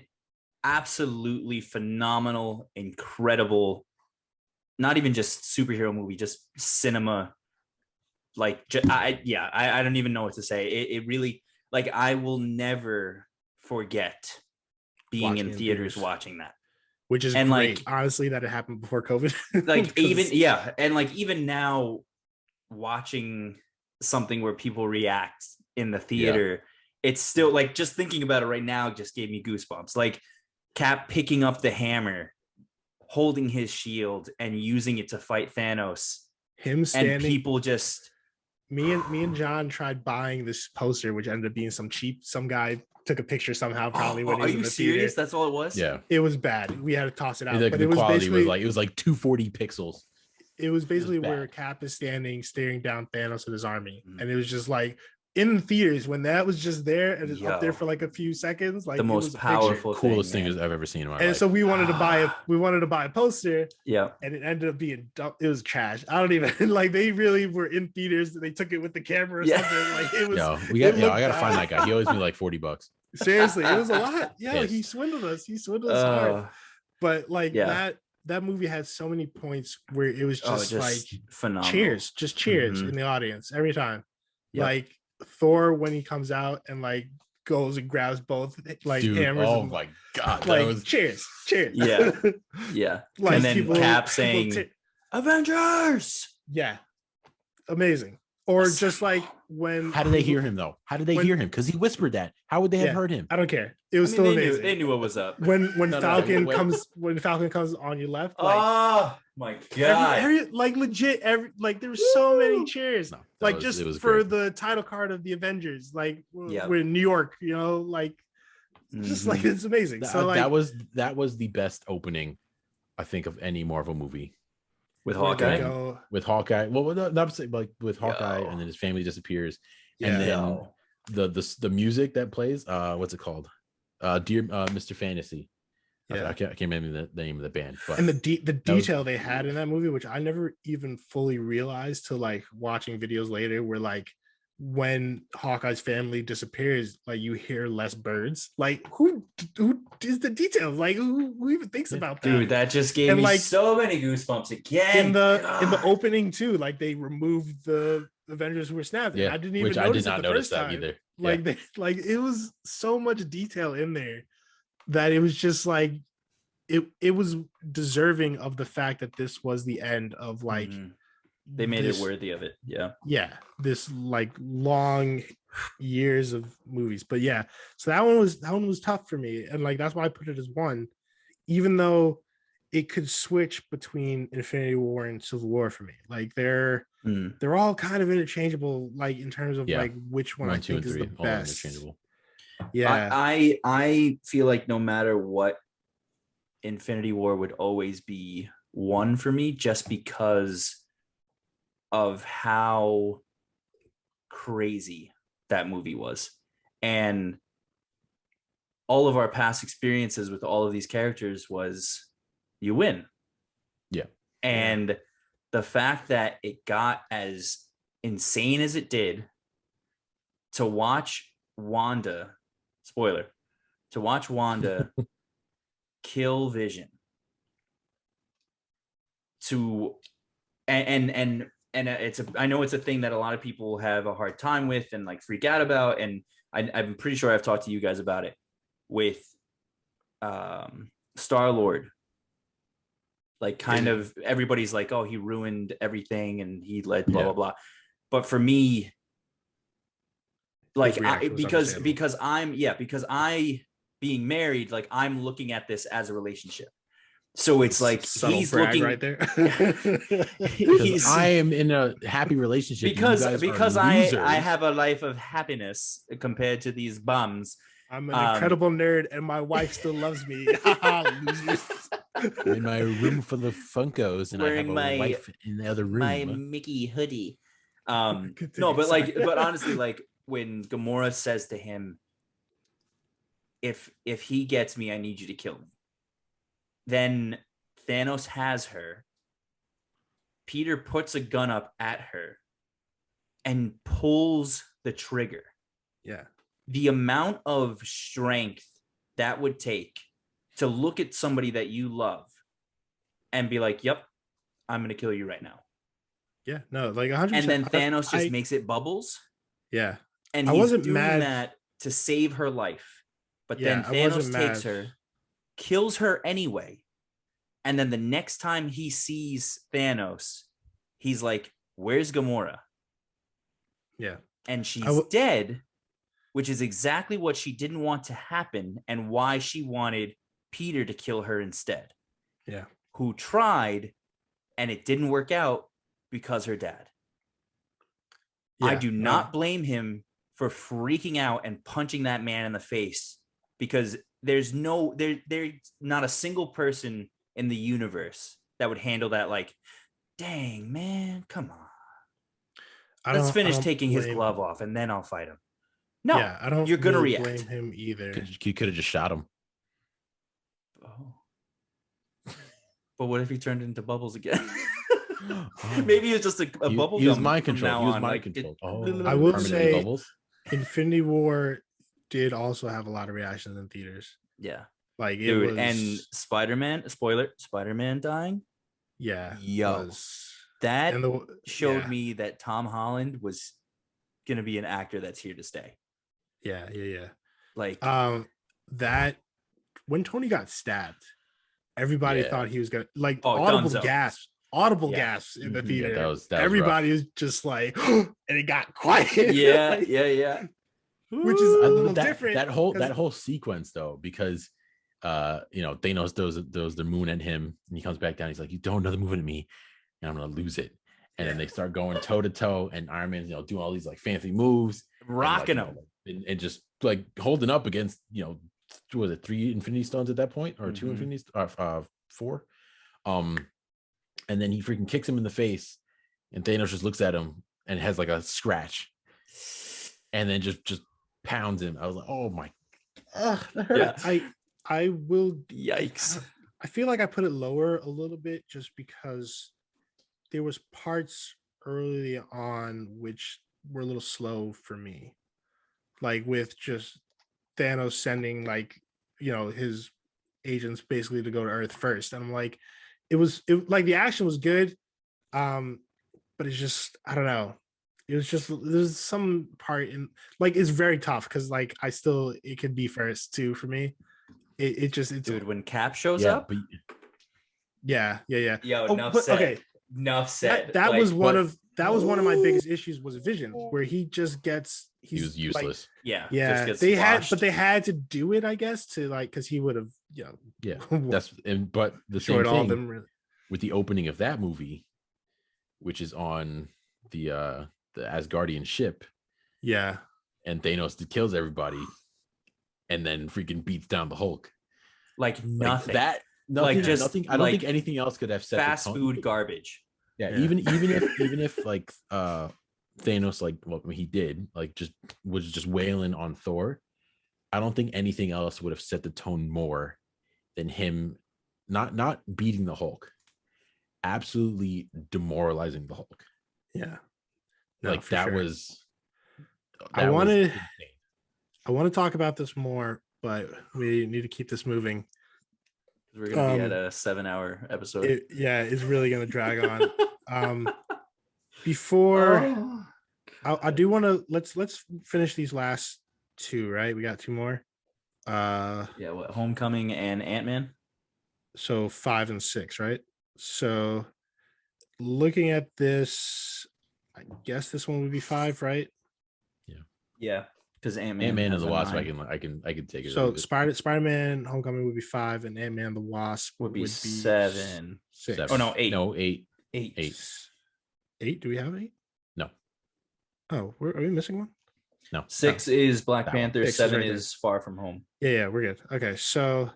absolutely phenomenal, incredible, not even just superhero movie, just cinema. Like, I don't even know what to say. It really, like, I will never forget being Watching in in theaters theaters. watching that. Which is And, great, like, honestly, that it happened before COVID. Like, 'Cause- even, yeah. And like, even now watching something where people react in the theater, it's still like, just thinking about it right now just gave me goosebumps. Like Cap picking up the hammer, holding his shield and using it to fight Thanos, him standing. and people just Me and John tried buying this poster, which ended up being some guy took a picture somehow, probably when he are was in you the serious? theater. That's all it was? Yeah. It was bad. We had to toss it out. The, But the it was quality basically was like 240 pixels. it was basically where bad. Cap is standing, staring down Thanos and his army, Mhm. and it was just like in the theaters when that was just there and it's up there Yo. for like a few seconds, like The it most was a picture. powerful Coolest thing, thing man. I've ever seen in my And life. so we wanted to buy a poster, Yeah. and it ended up being it was trash. I don't even like they really were in theaters. They took it with the camera or Yeah. something. Like it was. I gotta find that guy. He owes me like $40. Seriously, it was a lot. Yeah, he Pissed. swindled us. He swindled us hard. But like Yeah. that movie had so many points where it was just, like phenomenal. cheers Mhm. in the audience every time. Yep. Like Thor when he comes out and like goes and grabs both like Dude, hammers. oh and, my god, like that was cheers. Yeah. Yeah. Like, and then people- Cap people saying Avengers. Yeah, amazing. Or just like when how did they hear him though? How did they when- hear him? Because he whispered that. How would they have Yeah. heard him? I don't care. It was I still mean, amazing. they knew what was up. When No, Falcon wait. comes on your left, like Oh my god. like legit like there were so many cheers. No, that Like was- just it was for great. the title card of the Avengers, like Yeah. we're in New York, like just like it's amazing. So like that was the best opening, I think, of any Marvel movie. with where they Hawkeye. go- With Hawkeye, well, not like with Hawkeye, Yo. and then his family disappears, Yeah. and then Yo. the music that plays, what's it called? Dear Mr. Fantasy. Yeah. I can't remember the name of the band, but and the was- detail they had in that movie, which I never even fully realized till like watching videos later, where like when Hawkeye's family disappears, like you hear less birds. Like who is the details? Like who even thinks Yeah. about that? Dude, that just gave And, me like, so many goosebumps again. in the God. opening too, like they removed the Avengers who were snapped. yeah, I didn't even which I notice did not it the notice first that time. either. Like they like it was so much detail in there that it was just like it was deserving of the fact that this was the end of like Mhm. They made this- it worthy of it. Yeah. yeah, this like long years of movies. But yeah, so that one was tough for me, and like that's why I put it as 1, even though it could switch between Infinity War and Civil War for me. Like they're all kind of interchangeable, like in terms of Yeah. like which one I 2, think and is 3, the all best. interchangeable. Yeah, I feel like no matter what, Infinity War would always be 1 for me, just because of how crazy that movie was. And all of our past experiences with all of these characters was you win. Yeah. And the fact that it got as insane as it did, to watch Wanda, spoiler, to watch Wanda kill Vision, to and I know it's a thing that a lot of people have a hard time with and like freak out about, and I'm pretty sure I've talked to you guys about it with Star-Lord. Like kind of everybody's like, oh, he ruined everything and he led blah blah blah. But for me, like because I being married, like I'm looking at this as a relationship. So it's like he's looking right there. I am in a happy relationship because I have a life of happiness compared to these bums. I'm an incredible nerd, and my wife still loves me. Losers. I'm in my room full of Funkos, and I have a wife in the other room. My Mickey hoodie. No, but honestly, like when Gamora says to him, if he gets me, I need you to kill me. Then Thanos has her. Peter puts a gun up at her and pulls the trigger. Yeah. The amount of strength that would take to look at somebody that you love and be like, yep, I'm going to kill you right now. Yeah, no, like 100%. And then Thanos just makes it bubbles. Yeah. And he's doing that to save her life. But then Thanos takes her, kills her anyway. And then the next time he sees Thanos, he's like, where's Gamora? Yeah. And she's dead, which is exactly what she didn't want to happen and why she wanted Peter to kill her instead. Yeah. Who tried, and it didn't work out because her dad. Yeah, I do not blame him for freaking out and punching that man in the face, because there's not a single person in the universe that would handle that. Like, dang, man, come on. Let's finish taking his glove off and then I'll fight him. No, I don't. You're gonna react. Blame him either. You could have just shot him. Oh. But what if he turned into bubbles again? Maybe it's just a bubble. Use mind control. Use mind control. I will say, bubbles. Infinity War did also have a lot of reactions in theaters. Yeah, like it dude, was... and Spider-Man dying. Yeah, that showed me that Tom Holland was gonna be an actor that's here to stay. Yeah. Like that when Tony got stabbed, everybody thought he was gonna audible gasps in the theater. That was everybody rough. was just like, and it got quiet. Yeah. Which is a little different. That whole sequence though, because Thanos throws the moon at him and he comes back down. He's like, you throw another moon at me and I'm gonna lose it. And then they start going toe to toe, and Iron Man's doing all these like fancy moves, rocking them, and just like holding up against was it 3 Infinity Stones at that point, or 2 Infinity 4? And then he freaking kicks him in the face, and Thanos just looks at him and has like a scratch, and then just pounds him. I was like, oh my, that hurts. Yeah, I will. Yikes! I feel like I put it lower a little bit just because there was parts early on which were a little slow for me, like with just Thanos sending his agents basically to go to Earth first, and I'm like, it like the action was good, but it's just, I don't know, it was just, there's some part in like it's very tough because like it could be first too for me. It's dude, when Cap shows up, yeah. Yo, enough said. Okay. Enough said. That was one of my biggest issues was Vision, where he was useless. They had to do it, I guess, to like, because he would have but the same thing them, really. With the opening of that movie, which is on the Asgardian ship, and Thanos kills everybody and then freaking beats down the Hulk like nothing. Nothing. I don't think anything else could have set fast food garbage. Yeah, even if like Thanos he did was just wailing on Thor, I don't think anything else would have set the tone more than him not beating the Hulk, absolutely demoralizing the Hulk. Yeah, that was. I want to talk about this more, but we need to keep this moving. We're gonna be at a 7-hour episode. It's really gonna drag on. Before Oh, I do want to let's finish these last two. Right, we got two more. yeah, what Homecoming and Ant-Man? So 5 and 6, right? So looking at this, I guess this one would be 5, right? Yeah, because Ant-Man Ant-Man has and the a Wasp. 9. I can take it. or So leave it. Spider-Man Homecoming would be 5, and Ant-Man and the Wasp Would be 7. 6. Seven. Oh no, 8. No, 8. 8. 8. 8? Do we have 8? No. Oh, are we missing one? No. 6 is Black That one. Panther. 6 is 7 right there. is Far From Home. Yeah, we're good. Okay, so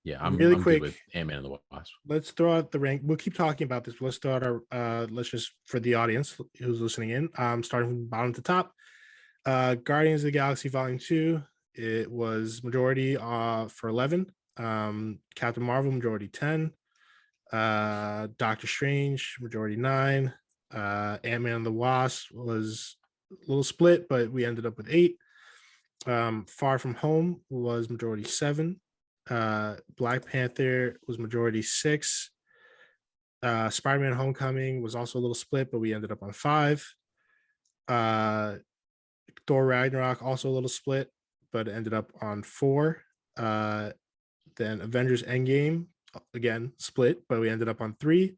Yeah, I'm Really I'm quick. good with Ant-Man and the Wasp. let's throw out the rank. We'll keep talking about this. But let's throw out our let's just for the audience who's listening in. Starting from bottom to top. Guardians of the Galaxy Volume 2. It was majority for 11. Captain Marvel majority 10. Doctor Strange majority 9. Ant-Man and the Wasp was a little split, but we ended up with 8. Far From Home was majority 7. Black Panther was majority 6. Spider-Man Homecoming was also a little split, but we ended up on 5. Thor Ragnarok also a little split, but ended up on 4. Then Avengers Endgame again split, but we ended up on 3.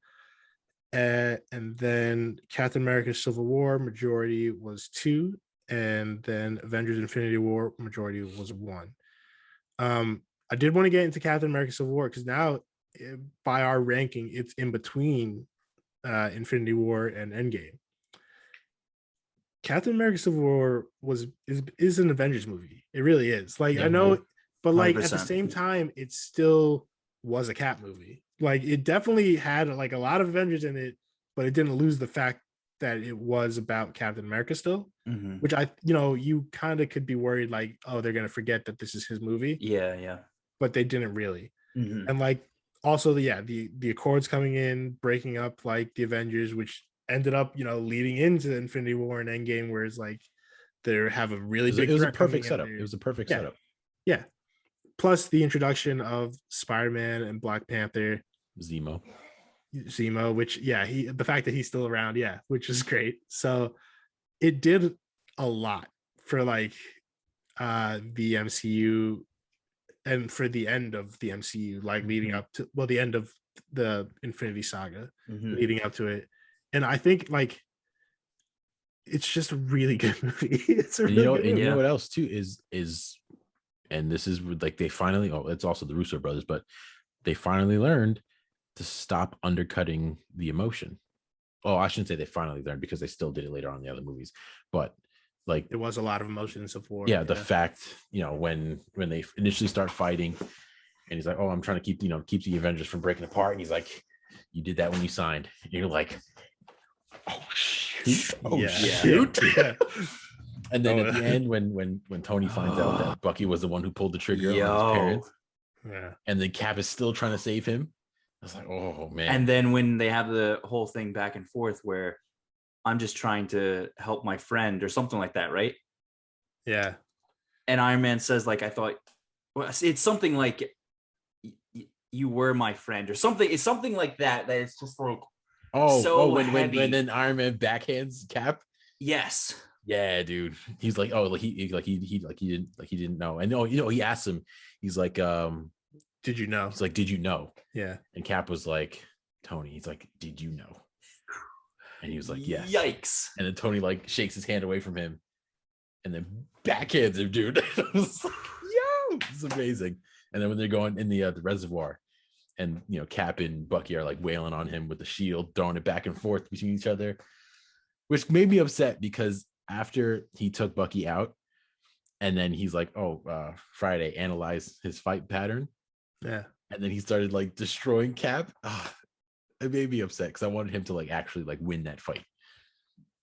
And then Captain America Civil War majority was 2, and then Avengers Infinity War majority was 1. I did want to get into Captain America Civil War because now by our ranking, it's in between Infinity War and Endgame. Captain America Civil War is an Avengers movie. It really is. Like I know, but like at the 100%. same time, it still was a Cap movie. Like it definitely had like a lot of Avengers in it, but it didn't lose the fact that it was about Captain America still. Mhm. Which you kind of could be worried like, oh, they're gonna forget that this is his movie, Yeah. but they didn't really. Mhm. And like also the Accords coming in, breaking up like the Avengers, which ended up leading into Infinity War and Endgame, where it's like they have a really big. It was a threat coming perfect in setup. there. It was a perfect Yeah. setup. Yeah. Plus the introduction of Spider-Man and Black Panther, Zemo. which the fact that he's still around, which is great. So it did a lot for like the MCU and for the end of the MCU, like leading up to the end of the Infinity Saga, Mhm. leading up to it. And I think like it's just a really good movie. It's a And really good you movie. know what else too is and this is like they finally it's also the Russo brothers, but they finally learned to stop undercutting the emotion. Oh, I shouldn't say they finally learned because they still did it later on in the other movies, but like There was a lot of emotion in Civil War. yeah, the fact when they initially start fighting and he's like, oh, I'm trying to keep the Avengers from breaking apart, and he's like, you did that when you signed, and you're like, oh shoot, shoot. Yeah. And then at the end when Tony finds out that Bucky was the one who pulled the trigger on his parents, Yeah. and then Cap is still trying to save him, I was like, oh man. And then when they have the whole thing back and forth where I'm just trying to help my friend or something like that, right? Yeah. And Iron Man says, like, I thought, well, it's something like you were my friend or something. It's something like that. That it's just like when then Iron Man backhands Cap. Yes. Yeah, dude. He's like, oh, he didn't know. And he asked him. He's like, did you know? He's like, did you know? Yeah. And Cap was like, Tony. He's like, did you know? And he was like, yes. Yikes. And then Tony like shakes his hand away from him, and then backhands him, dude. I was like, yo, this is amazing. And then when they're going in the reservoir, and Cap and Bucky are like wailing on him with the shield, throwing it back and forth between each other, which made me upset because after he took Bucky out, and then he's like, Friday, analyze his fight pattern. Yeah. And then he started like destroying Cap. It made me upset because I wanted him to like actually like win that fight.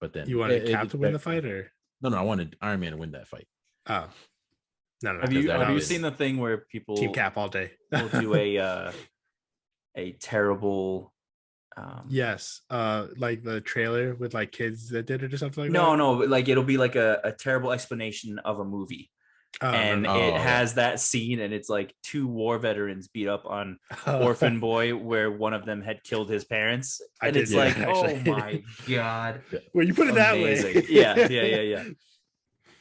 But then You wanted Cap to win the fight, or no, I wanted Iron Man to win that fight. oh no. Have you seen the thing where people Team Cap all day? will do a terrible yes, like the trailer with like kids that did it or something like that. no, like it'll be like a terrible explanation of a movie. And no. it has that scene, and it's like 2 war veterans beat up on Oh. Orphan Boy, where one of them had killed his parents, I and did it's see like, that, oh actually. my god, Well, you put it that amazing. way. Yeah.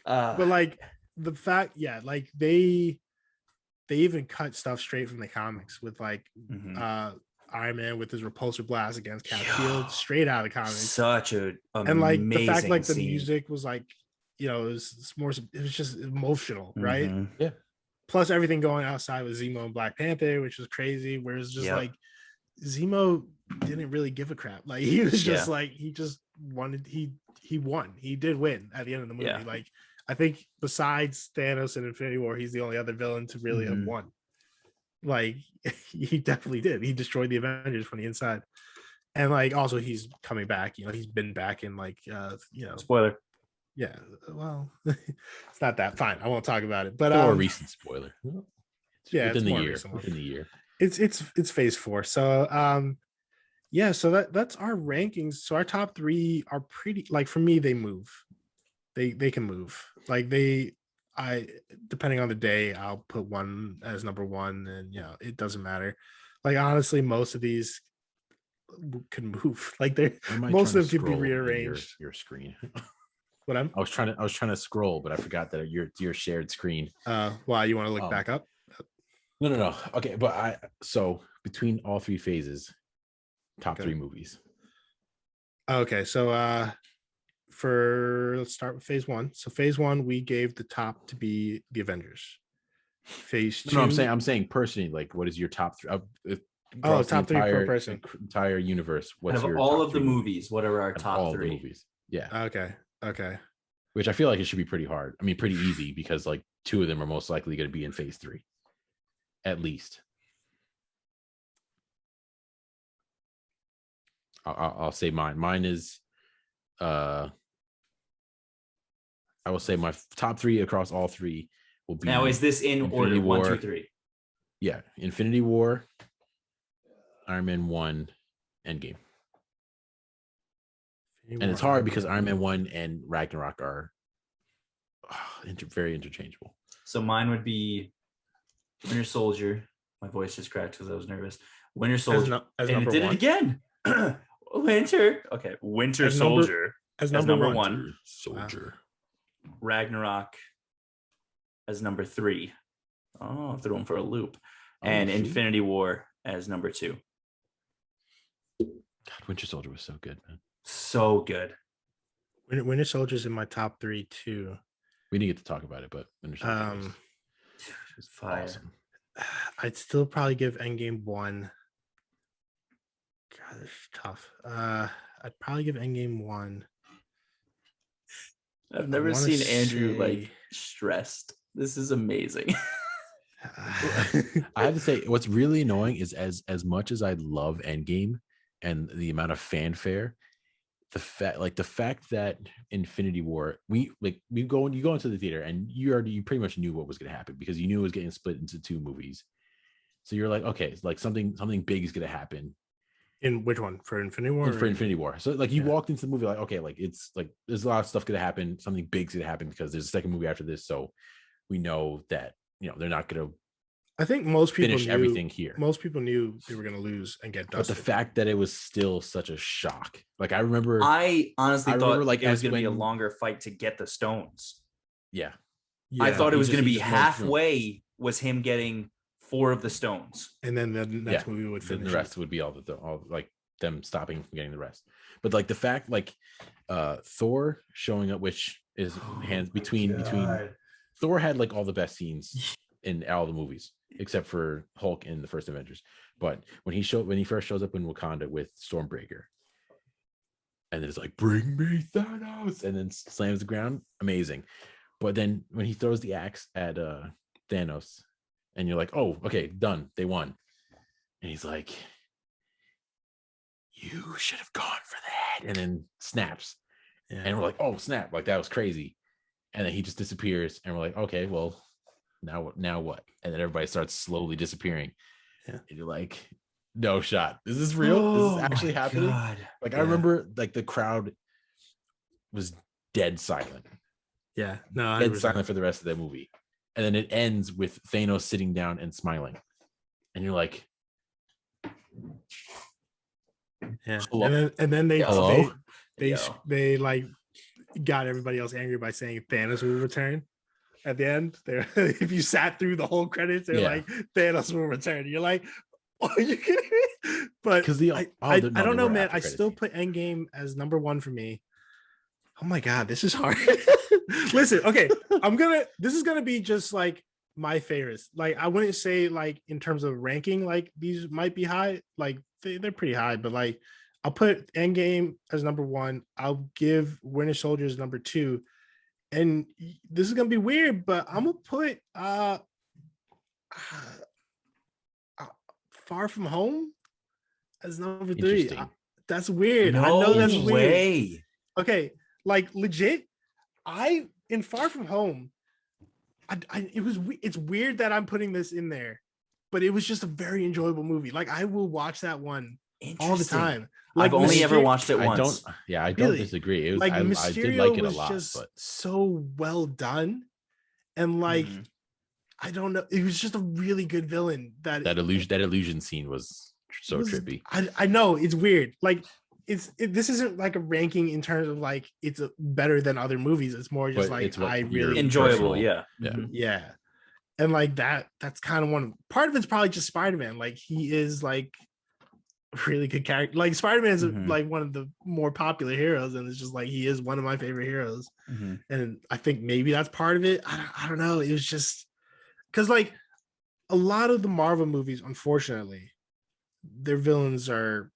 But like the fact, like they even cut stuff straight from the comics with like Mhm. Iron Man with his repulsor blast against Cap Yo, Shield straight out of the comics. such a And like the fact amazing like the scene. music was like, it was more, it was just emotional, right? Mhm. Yeah. Plus everything going outside with Zemo and Black Panther, which was crazy. Whereas just Yep. like Zemo didn't really give a crap. Like he was just Yeah. like he just wanted he won. He did win at the end of the movie. Yeah. Like I think besides Thanos and Infinity War, he's the only other villain to really have Mhm. won. Like he definitely did. He destroyed the Avengers from the inside. And like also he's coming back. He's been back in like Spoiler. yeah. Well, it's not that fine. I won't talk about it. But Or a recent spoiler. yeah, Within it's the more year. recent one. Within the year. It's phase 4. So yeah, so that's our rankings. So our top 3 are pretty, like, for me, they move. They can move. Like I depending on the day, I'll put one as number 1, and it doesn't matter. Like honestly, most of these can move. Like most of them can be rearranged. Your screen. What I was trying to scroll, but I forgot that your shared screen. Why you want to look back up? No. Okay, but so between all 3 phases, top 3 movies. Okay, so let's start with phase 1. So phase 1, we gave the top to be the Avengers. Phase 2. No, I'm saying personally, like, what is your top 3? Top 3 per person. Entire universe. What's your all top of the 3 movies? What are our top all 3? the movies? Yeah. Okay. Which I feel like it should be pretty hard. I mean, pretty easy, because like 2 of them are most likely going to be in phase 3, at least. I'll say mine. Mine is, I will say my top 3 across all 3 will be. Now, is this in Infinity order? War, 1, 2, 3. Yeah, Infinity War, Iron Man 1, Endgame. And it's hard because Iron Man 1 and Ragnarok are very interchangeable. So mine would be Winter Soldier. My voice just cracked because I was nervous. Winter Soldier. As and it did 1. it again. Winter. Okay. Winter Soldier as number 1. Soldier. Ragnarok as number 3. Oh, threw him for a loop. And Infinity War as number 2. God, Winter Soldier was so good, man. So good. Winter Soldier's in my top 3 too. We didn't get to talk about it, but Winter Soldier was fire. Awesome. I'd still probably give Endgame 1. God, this is tough. I'd probably give Endgame 1. I've never seen Andrew like stressed. This is amazing. I have to say, what's really annoying is as much as I love Endgame and the amount of fanfare, the fact that Infinity War, you go into the theater and you pretty much knew what was going to happen, because you knew it was getting split into 2 movies. So you're like, okay, it's like something big is going to happen. In which one? For Infinity War? For Infinity War. So like you walked into the movie like, okay, like it's like there's a lot of stuff going to happen. Something big's going to happen because there's a second movie after this. So we know that, they're not going to. I think most people finish everything here. Most people knew they were going to lose and get dusted. But the fact that it was still such a shock. Like I honestly thought like it was going to be a longer fight to get the stones. Yeah. I thought it was going to be halfway was him getting 4 of the stones, and then the next movie would finish. The rest would be all like them stopping from getting the rest. But like the fact, like Thor showing up, which is hands between Thor had like all the best scenes in all the movies except for Hulk in the first Avengers. But when he first shows up in Wakanda with Stormbreaker, and then it's like, bring me Thanos, and then slams the ground, amazing. But then when he throws the axe at Thanos, and you're like, oh, okay, done, they won. And he's like, you should have gone for that. And then snaps. Yeah. And we're like, oh, snap, like that was crazy. And then he just disappears, and we're like, okay, well, now what? And then everybody starts slowly disappearing. Yeah. And you're like, no shot. Is this real? This is actually happening? God. Like, yeah. I remember like the crowd was dead silent. Yeah, no, 100%. Dead silent for the rest of that movie. and then it ends with Thanos sitting down and smiling, and you're like, Yeah. hello? And then Hello? they like got everybody else angry by saying Thanos will return at the end. There, if you sat through the whole credits, they're Yeah. like Thanos will return. You're like, oh, are you kidding me? But 'Cause the- I no, don't they know, were man. after I credit still scene. put Endgame as number one for me. Oh my god, this is hard. Listen, okay, this is gonna be just like my favorites. Like I wouldn't say like in terms of ranking, like these might be high. Like they're pretty high, but like I'll put Endgame as number one. I'll give Winter Soldier as number two. And this is gonna be weird, but I'm gonna put Far From Home as number three. Interesting. That's weird. I No know that's weird. way. Okay, like legit, in Far From Home, it's weird that I'm putting this in there, but it was just a very enjoyable movie. Like I will watch that one all the Interesting. time. Like Like I've only ever Myster- watched it I once. don't. Yeah, I don't Really? disagree. It was, like I did Mysterio like it a was lot, just but so well done, and like Mhm. I don't know, it was just a really good villain. that illusion scene was so was- trippy. I know it's weird. Like this isn't like a ranking in terms of like it's better than other movies. It's more just But like it's what I your really Enjoyable, personal- yeah. Yeah. Mhm. yeah. And like that's kind of part of it's probably just Spider-Man. Like he is like a really good character. Like Spider-Man is Mhm. like one of the more popular heroes, and it's just like he is one of my favorite heroes. Mhm. And I think maybe that's part of it. I don't know. It was just because like a lot of the Marvel movies, unfortunately, their villains are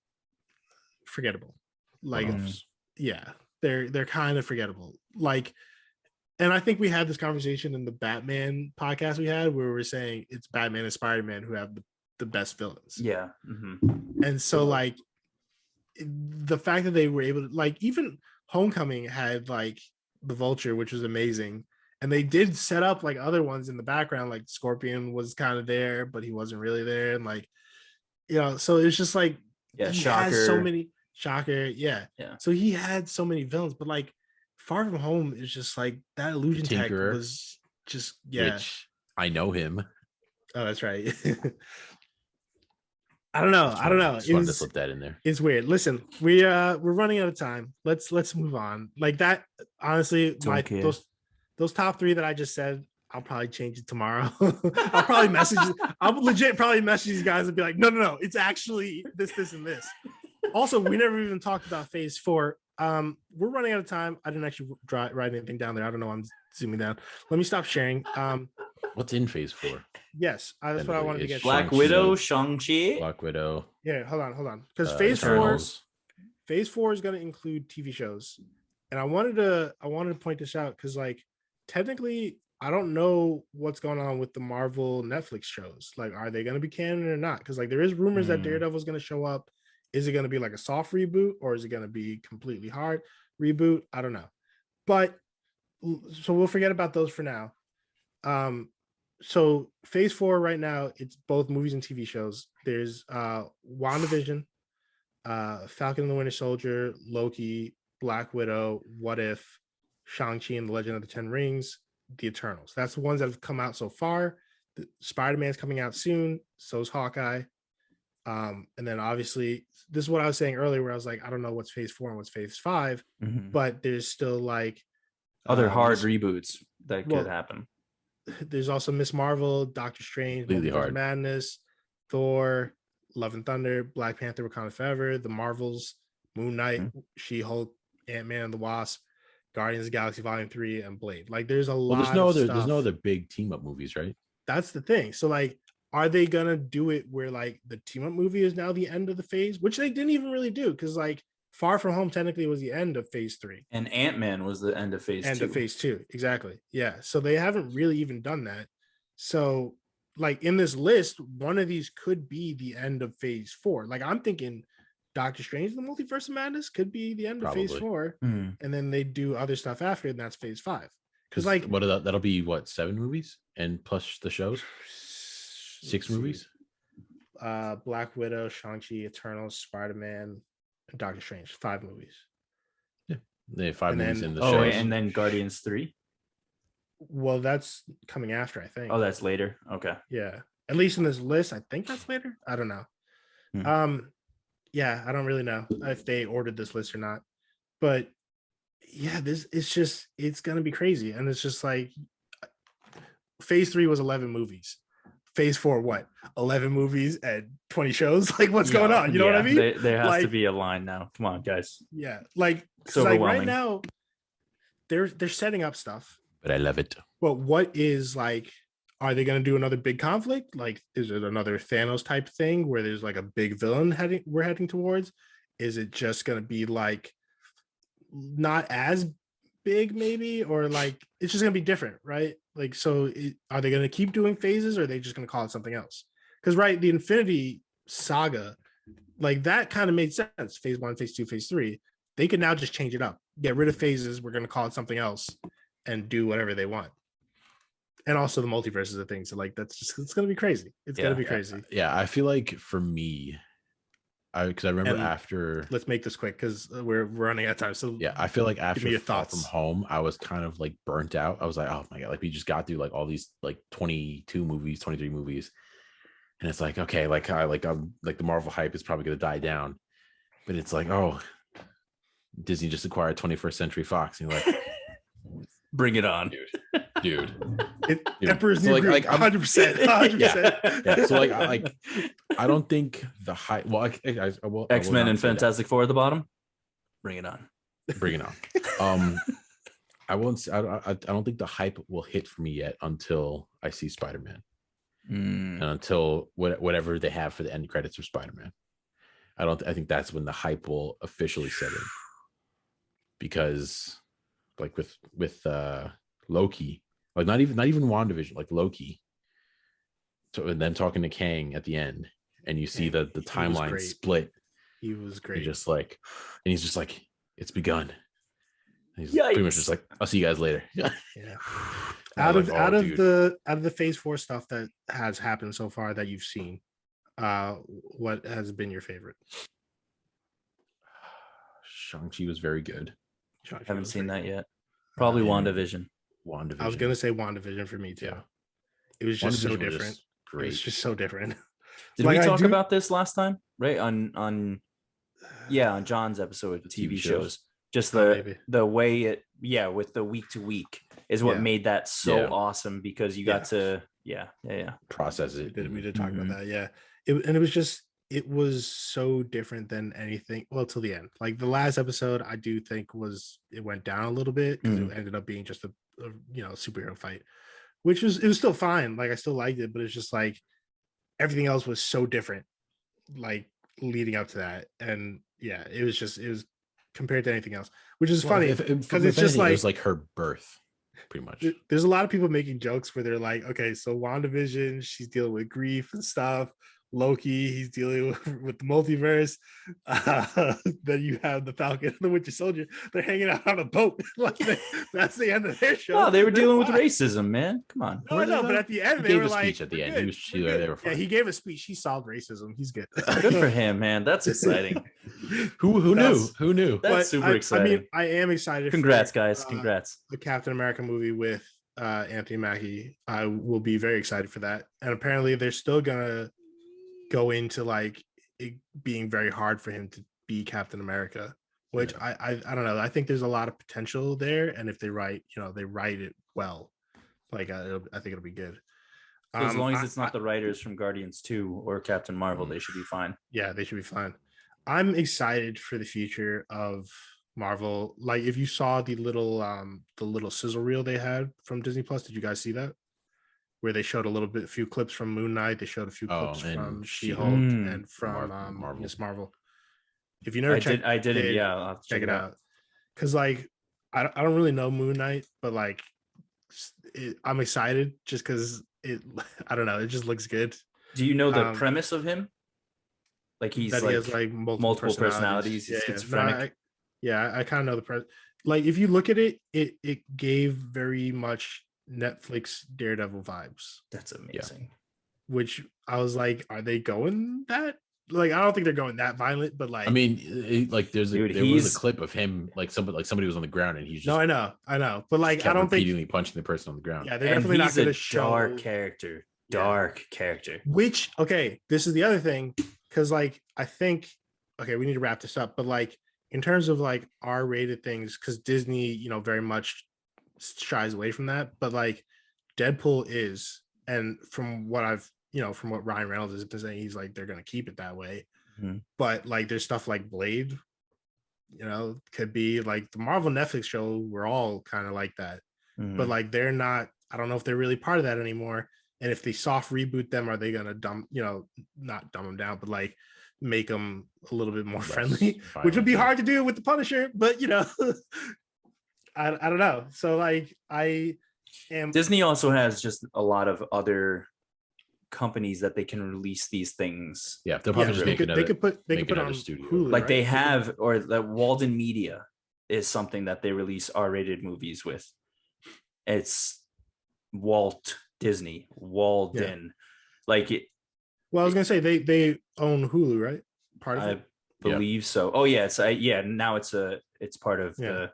forgettable. Like One-offs. yeah, they're kind of forgettable. Like, and I think we had this conversation in the Batman podcast we had where we were saying it's Batman and Spider-Man who have the best villains. Yeah. Mhm. And so like the fact that they were able to like even Homecoming had like the Vulture, which was amazing. And they did set up like other ones in the background, like Scorpion was kind of there, but he wasn't really there. And like, so it's just like Yeah. he has so Shocker. many Shocker, yeah. Yeah. So he had so many villains, but like Far From Home is just like that illusion tech Tinkerer, was just which I know him. Oh, that's right. I don't know. Just wanted to slip that in there. It's weird. Listen, we're running out of time. Let's move on. Like that, honestly, Don't care. those top three that I just said, I'll probably change it tomorrow. I'll probably message. I'll legit probably message these guys and be like, no, it's actually this, and this. Also, we never even talked about Phase 4. We're running out of time. I didn't actually write anything down there. I don't know. I'm zooming down. Let me stop sharing. What's in Phase 4? Yes, that's what I wanted to get. Black Shang-Chi. Widow, Shang-Chi. Black Widow. Yeah, hold on. Because Eternals. Phase 4 is going to include TV shows, and I wanted to point this out because like technically I don't know what's going on with the Marvel Netflix shows. Like, are they going to be canon or not? Because like there is rumors that Daredevil is going to show up. Is it going to be like a soft reboot or is it going to be completely hard reboot? I don't know. But so we'll forget about those for now. So Phase 4 right now, it's both movies and TV shows. There's WandaVision, Falcon and the Winter Soldier, Loki, Black Widow, What If, Shang-Chi and the Legend of the Ten Rings, The Eternals. That's the ones that have come out so far. Spider-Man's coming out soon. So is Hawkeye. And then obviously, this is what I was saying earlier, where I was like, I don't know what's Phase 4 and what's Phase 5, but there's still like other hard reboots that could happen. There's also Miss Marvel, Doctor Strange, Completely Multiverse of hard. Madness, Thor, Love and Thunder, Black Panther, Wakanda Forever, The Marvels, Moon Knight, She-Hulk, Ant-Man and the Wasp, Guardians of the Galaxy Volume 3, and Blade. Like there's a lot of stuff. There's no other big team up movies, right? That's the thing. So like, are they gonna do it where like the team up movie is now the end of the phase, which they didn't even really do because like Far From Home technically was the end of Phase 3. And Ant-Man was the end of Phase 2. End of Phase 2, exactly. Yeah. So they haven't really even done that. So like in this list, one of these could be the end of Phase 4. Like I'm thinking Doctor Strange and the Multiverse of Madness could be the end of Phase 4. And then they do other stuff after, and that's Phase 5. Because like that'll be what, 7 movies and plus the shows? 6 movies? Black Widow, Shang-Chi, Eternals, Spider-Man, and Doctor Strange. 5 movies. Yeah, 5 movies in the shows. shows. And then Guardians 3. Well, that's coming after, I think. Oh, that's later. Okay. Yeah. At least in this list, I think that's later. I don't know. Hmm. Yeah, I don't really know if they ordered this list or not. But yeah, it's gonna be crazy. And it's just like phase 3 was 11 movies. Phase 4, what? 11 movies and 20 shows? Like, what's going on? You know what I mean? There has to Like, be a line now. Come on, guys. yeah, like, It's like right overwhelming. now, they're setting up stuff. But I love it. But what is like, are they going to do another big conflict? Like, is it another Thanos type thing where there's like a big villain we're heading towards? Is it just going to be like not as big, maybe, or like it's just going to be different, right? Like, so are they going to keep doing phases, or are they just going to call it something else? Because right, the Infinity Saga, like that kind of made sense. Phase 1, phase 2, phase 3. They could now just change it up, get rid of phases. We're going to call it something else and do whatever they want. And also the multiverse is a thing. So like, it's going to be crazy. It's going to be crazy. Yeah. I feel like for me, because I remember And after, let's make this quick because we're running out of time. So yeah, I feel like after your Far thoughts. From Home, I was kind of like burnt out. I was like, oh my God, like we just got through like all these like 22 movies, 23 movies. And it's like, okay, I'm like the Marvel hype is probably going to die down. But it's like, oh, Disney just acquired 21st Century Fox. And you're like, bring it on, dude. Emperor's So New like, Groove, like 100%, 100%. Yeah. So I don't think the hype. Well, X-Men and Fantastic Four at the bottom. Bring it on. Bring it on. I won't. I don't think the hype will hit for me yet until I see Spider-Man, and until whatever they have for the end credits for Spider-Man. I think that's when the hype will officially set in. Because, like with Loki, like not even WandaVision, like Loki. So and then talking to Kang at the end, and you see the timeline split. He was great. He's just like, it's begun. And he's pretty much just like, I'll see you guys later. Yeah. Out of the phase 4 stuff that has happened so far that you've seen, what has been your favorite? Shang-Chi was very good. I haven't seen that yet. Probably WandaVision. I was gonna say WandaVision for me too. Yeah. It was just so different. Great. It was just so different. Did we talk about this last time? Right on John's episode of TV shows. Just the way it with the week to week is what made that so awesome, because you got to process it. We did talk about that. It was so different than anything. Well, till the end, like the last episode, I do think it went down a little bit because it ended up being just a superhero fight, which it was still fine. Like I still liked it, but it's just like everything else was so different, like leading up to that. And it was compared to anything else, which is funny because it's just like, it was like her birth, pretty much. There's a lot of people making jokes where they're like, okay, so WandaVision, she's dealing with grief and stuff. Loki, he's dealing with the multiverse. Then you have the Falcon and the Winter Soldier. They're hanging out on a boat. Like that's the end of their show. Oh, they were dealing with racism, man. Come on. No, I know, but at the end, they were like, speech at the end. They were fine. Yeah, he gave a speech. He solved racism. He's good. Good for him, man. That's exciting. Who knew? Who knew? That's super exciting. I mean, I am excited. Congrats, guys. Congrats. The Captain America movie with Anthony Mackie. I will be very excited for that. And apparently, they're still gonna go into like it being very hard for him to be Captain America, which I don't know. I think there's a lot of potential there, and if they write it well, like I think it'll be good. So as long as it's not the writers from Guardians 2 or Captain Marvel, they should be fine. Yeah, they should be fine. I'm excited for the future of Marvel. Like if you saw the little sizzle reel they had from Disney Plus, did you guys see that? Where they showed a few clips from Moon Knight. They showed a few clips from She-Hulk and from Miss Marvel. If you never checked, I did it. Yeah, I'll have to check it out. Because like I don't really know Moon Knight, but like I'm excited just because I don't know, it just looks good. Do you know the premise of him? Like he has like multiple personalities. He's schizophrenic. I kind of know the premise. Like if you look at it, it gave very much Netflix Daredevil vibes. That's amazing. Which I was like, are they going that like I don't think they're going that violent, but like I mean, like there was Dude, a clip of him like somebody was on the ground and he's just no, I know, but like I kept don't think repeatedly punching the person on the ground. yeah, they're and definitely not he's going a to show dark character. Yeah. Dark character. Which okay, this is the other thing because like I think okay, we need to wrap this up, but like in terms of like R-rated things, because Disney, you know, very much shies away from that, but like Deadpool is, and from what I've from what Ryan Reynolds has been saying, he's like they're gonna keep it that way. Mhm. But like there's stuff like Blade, could be like the Marvel Netflix show. We're all kind of like that, but Mhm. like they're not. I don't know if they're really part of that anymore. And if they soft reboot them, are they gonna not dumb them down, but like make them a little bit more Less friendly, which would violent, be yeah. hard to do with the Punisher. But I don't know. So like I am Disney also has just a lot of other companies that they can release these things. Yeah, they'll probably just they make could, another. they could put another on studio. Hulu, Like right? they have, or the Walden Media is something that they release R-rated movies with. It's Walt Disney, Walden. Like it, Well, I was gonna say they own Hulu, right? Part of I it. believe so. Oh yeah, it's now it's part of the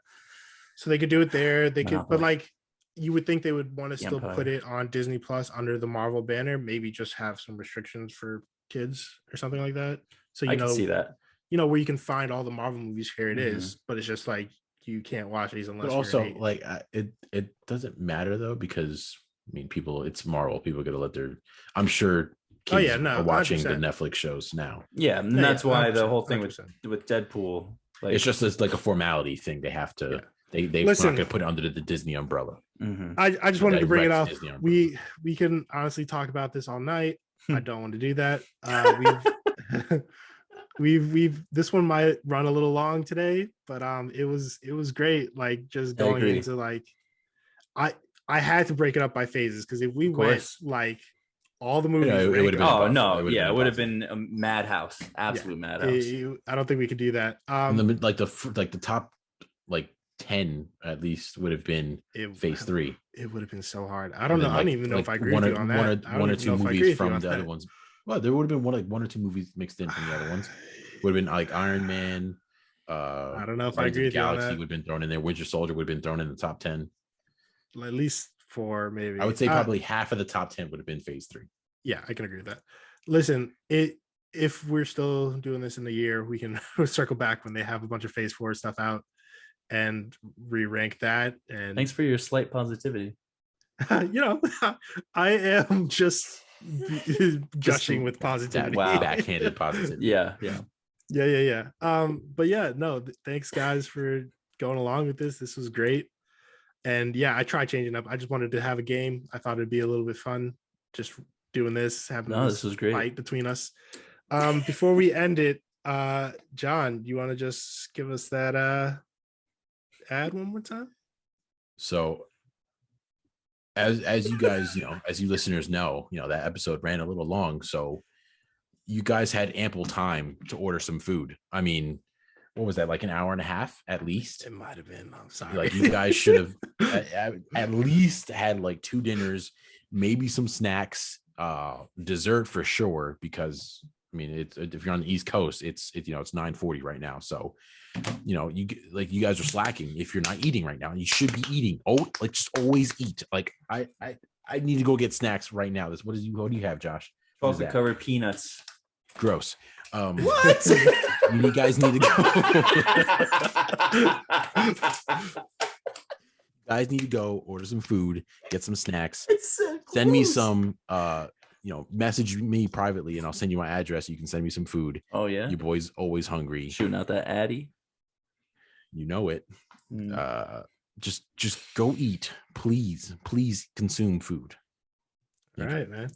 So they could do it there. They could, but Monopoly. like you would think they would want to still Empire. put it on Disney Plus under the Marvel banner. Maybe just have some restrictions for kids or something like that. So I can see that. where you can find all the Marvel movies. Here it is, Mhm. but it's just like you can't watch these unless. But you're also, an 8. like it doesn't matter though because I mean, people. It's Marvel. People gotta let their. I'm sure kids are watching the 100%. Netflix shows now. Yeah, and Yeah, that's why the 100%, whole thing 100%. with Deadpool, like It's just like a formality thing. They have to. Yeah. They're Listen. not gonna put it under the Disney umbrella. mhm. I just wanted to bring it Direct up. Disney umbrella. We can honestly talk about this all night. I don't want to do that. We've this one might run a little long today, but it was great. Like just I going agree. into like I had to break it up by phases because if we Of went course. like all the movies, it ranked would've been up, Oh impossible. no, It would've yeah, been it would have impossible. been a madhouse, absolute madhouse. I don't think we could do that. And the top like 10 at least would have been phase 3. It would have been so hard. I don't And know. then, I don't even know if I agree with you on that. One or two movies from the other ones. Well, there would have been one or two movies mixed in from the other ones. Would have been like Iron Man. I don't know if I Guardians agree of with the you on Galaxy that. would have been thrown in there. Winter Soldier would have been thrown in the top 10. At least 4, maybe. I would say probably half of the top 10 would have been phase 3. Yeah, I can agree with that. Listen, if we're still doing this in the year, we can circle back when they have a bunch of phase 4 stuff out and re-rank that. And Thanks for your slight positivity. I am just gushing with positivity. Wow. Backhanded positivity. Yeah. Yeah. But yeah, no, thanks guys for going along with this. This was great. And yeah, I tried changing up. I just wanted to have a game. I thought it'd be a little bit fun just doing this, having this was great. fight between us. Before we end it, John, you want to just give us that ad one more time? So as you guys, as you listeners know, that episode ran a little long. So you guys had ample time to order some food. I mean, what was that, like an hour and a half at least? It might have been. I'm sorry. Like you guys should have at least had like 2 dinners, maybe some snacks, dessert for sure. Because I mean, if you're on the East Coast, it's 9:40 right now. So, you guys are slacking if you're not eating right now. You should be eating. Oh, like just always eat. Like I need to go get snacks right now. What do you have, Josh? What is Chocolate that? covered peanuts. Gross. What? You guys need to go. Guys need to go order some food, get some snacks. Send me some. Message me privately, and I'll send you my address. You can send me some food. Oh yeah. Your boy's always hungry. Shooting out that Addy. You know it. Just go eat, please consume food. All right, man.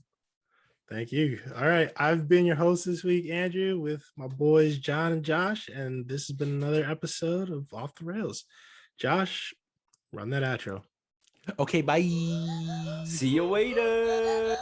Thank you. All right, I've been your host this week, Andrew, with my boys John and Josh, and this has been another episode of Off the Rails. Josh, run that outro. Okay, bye. See you later.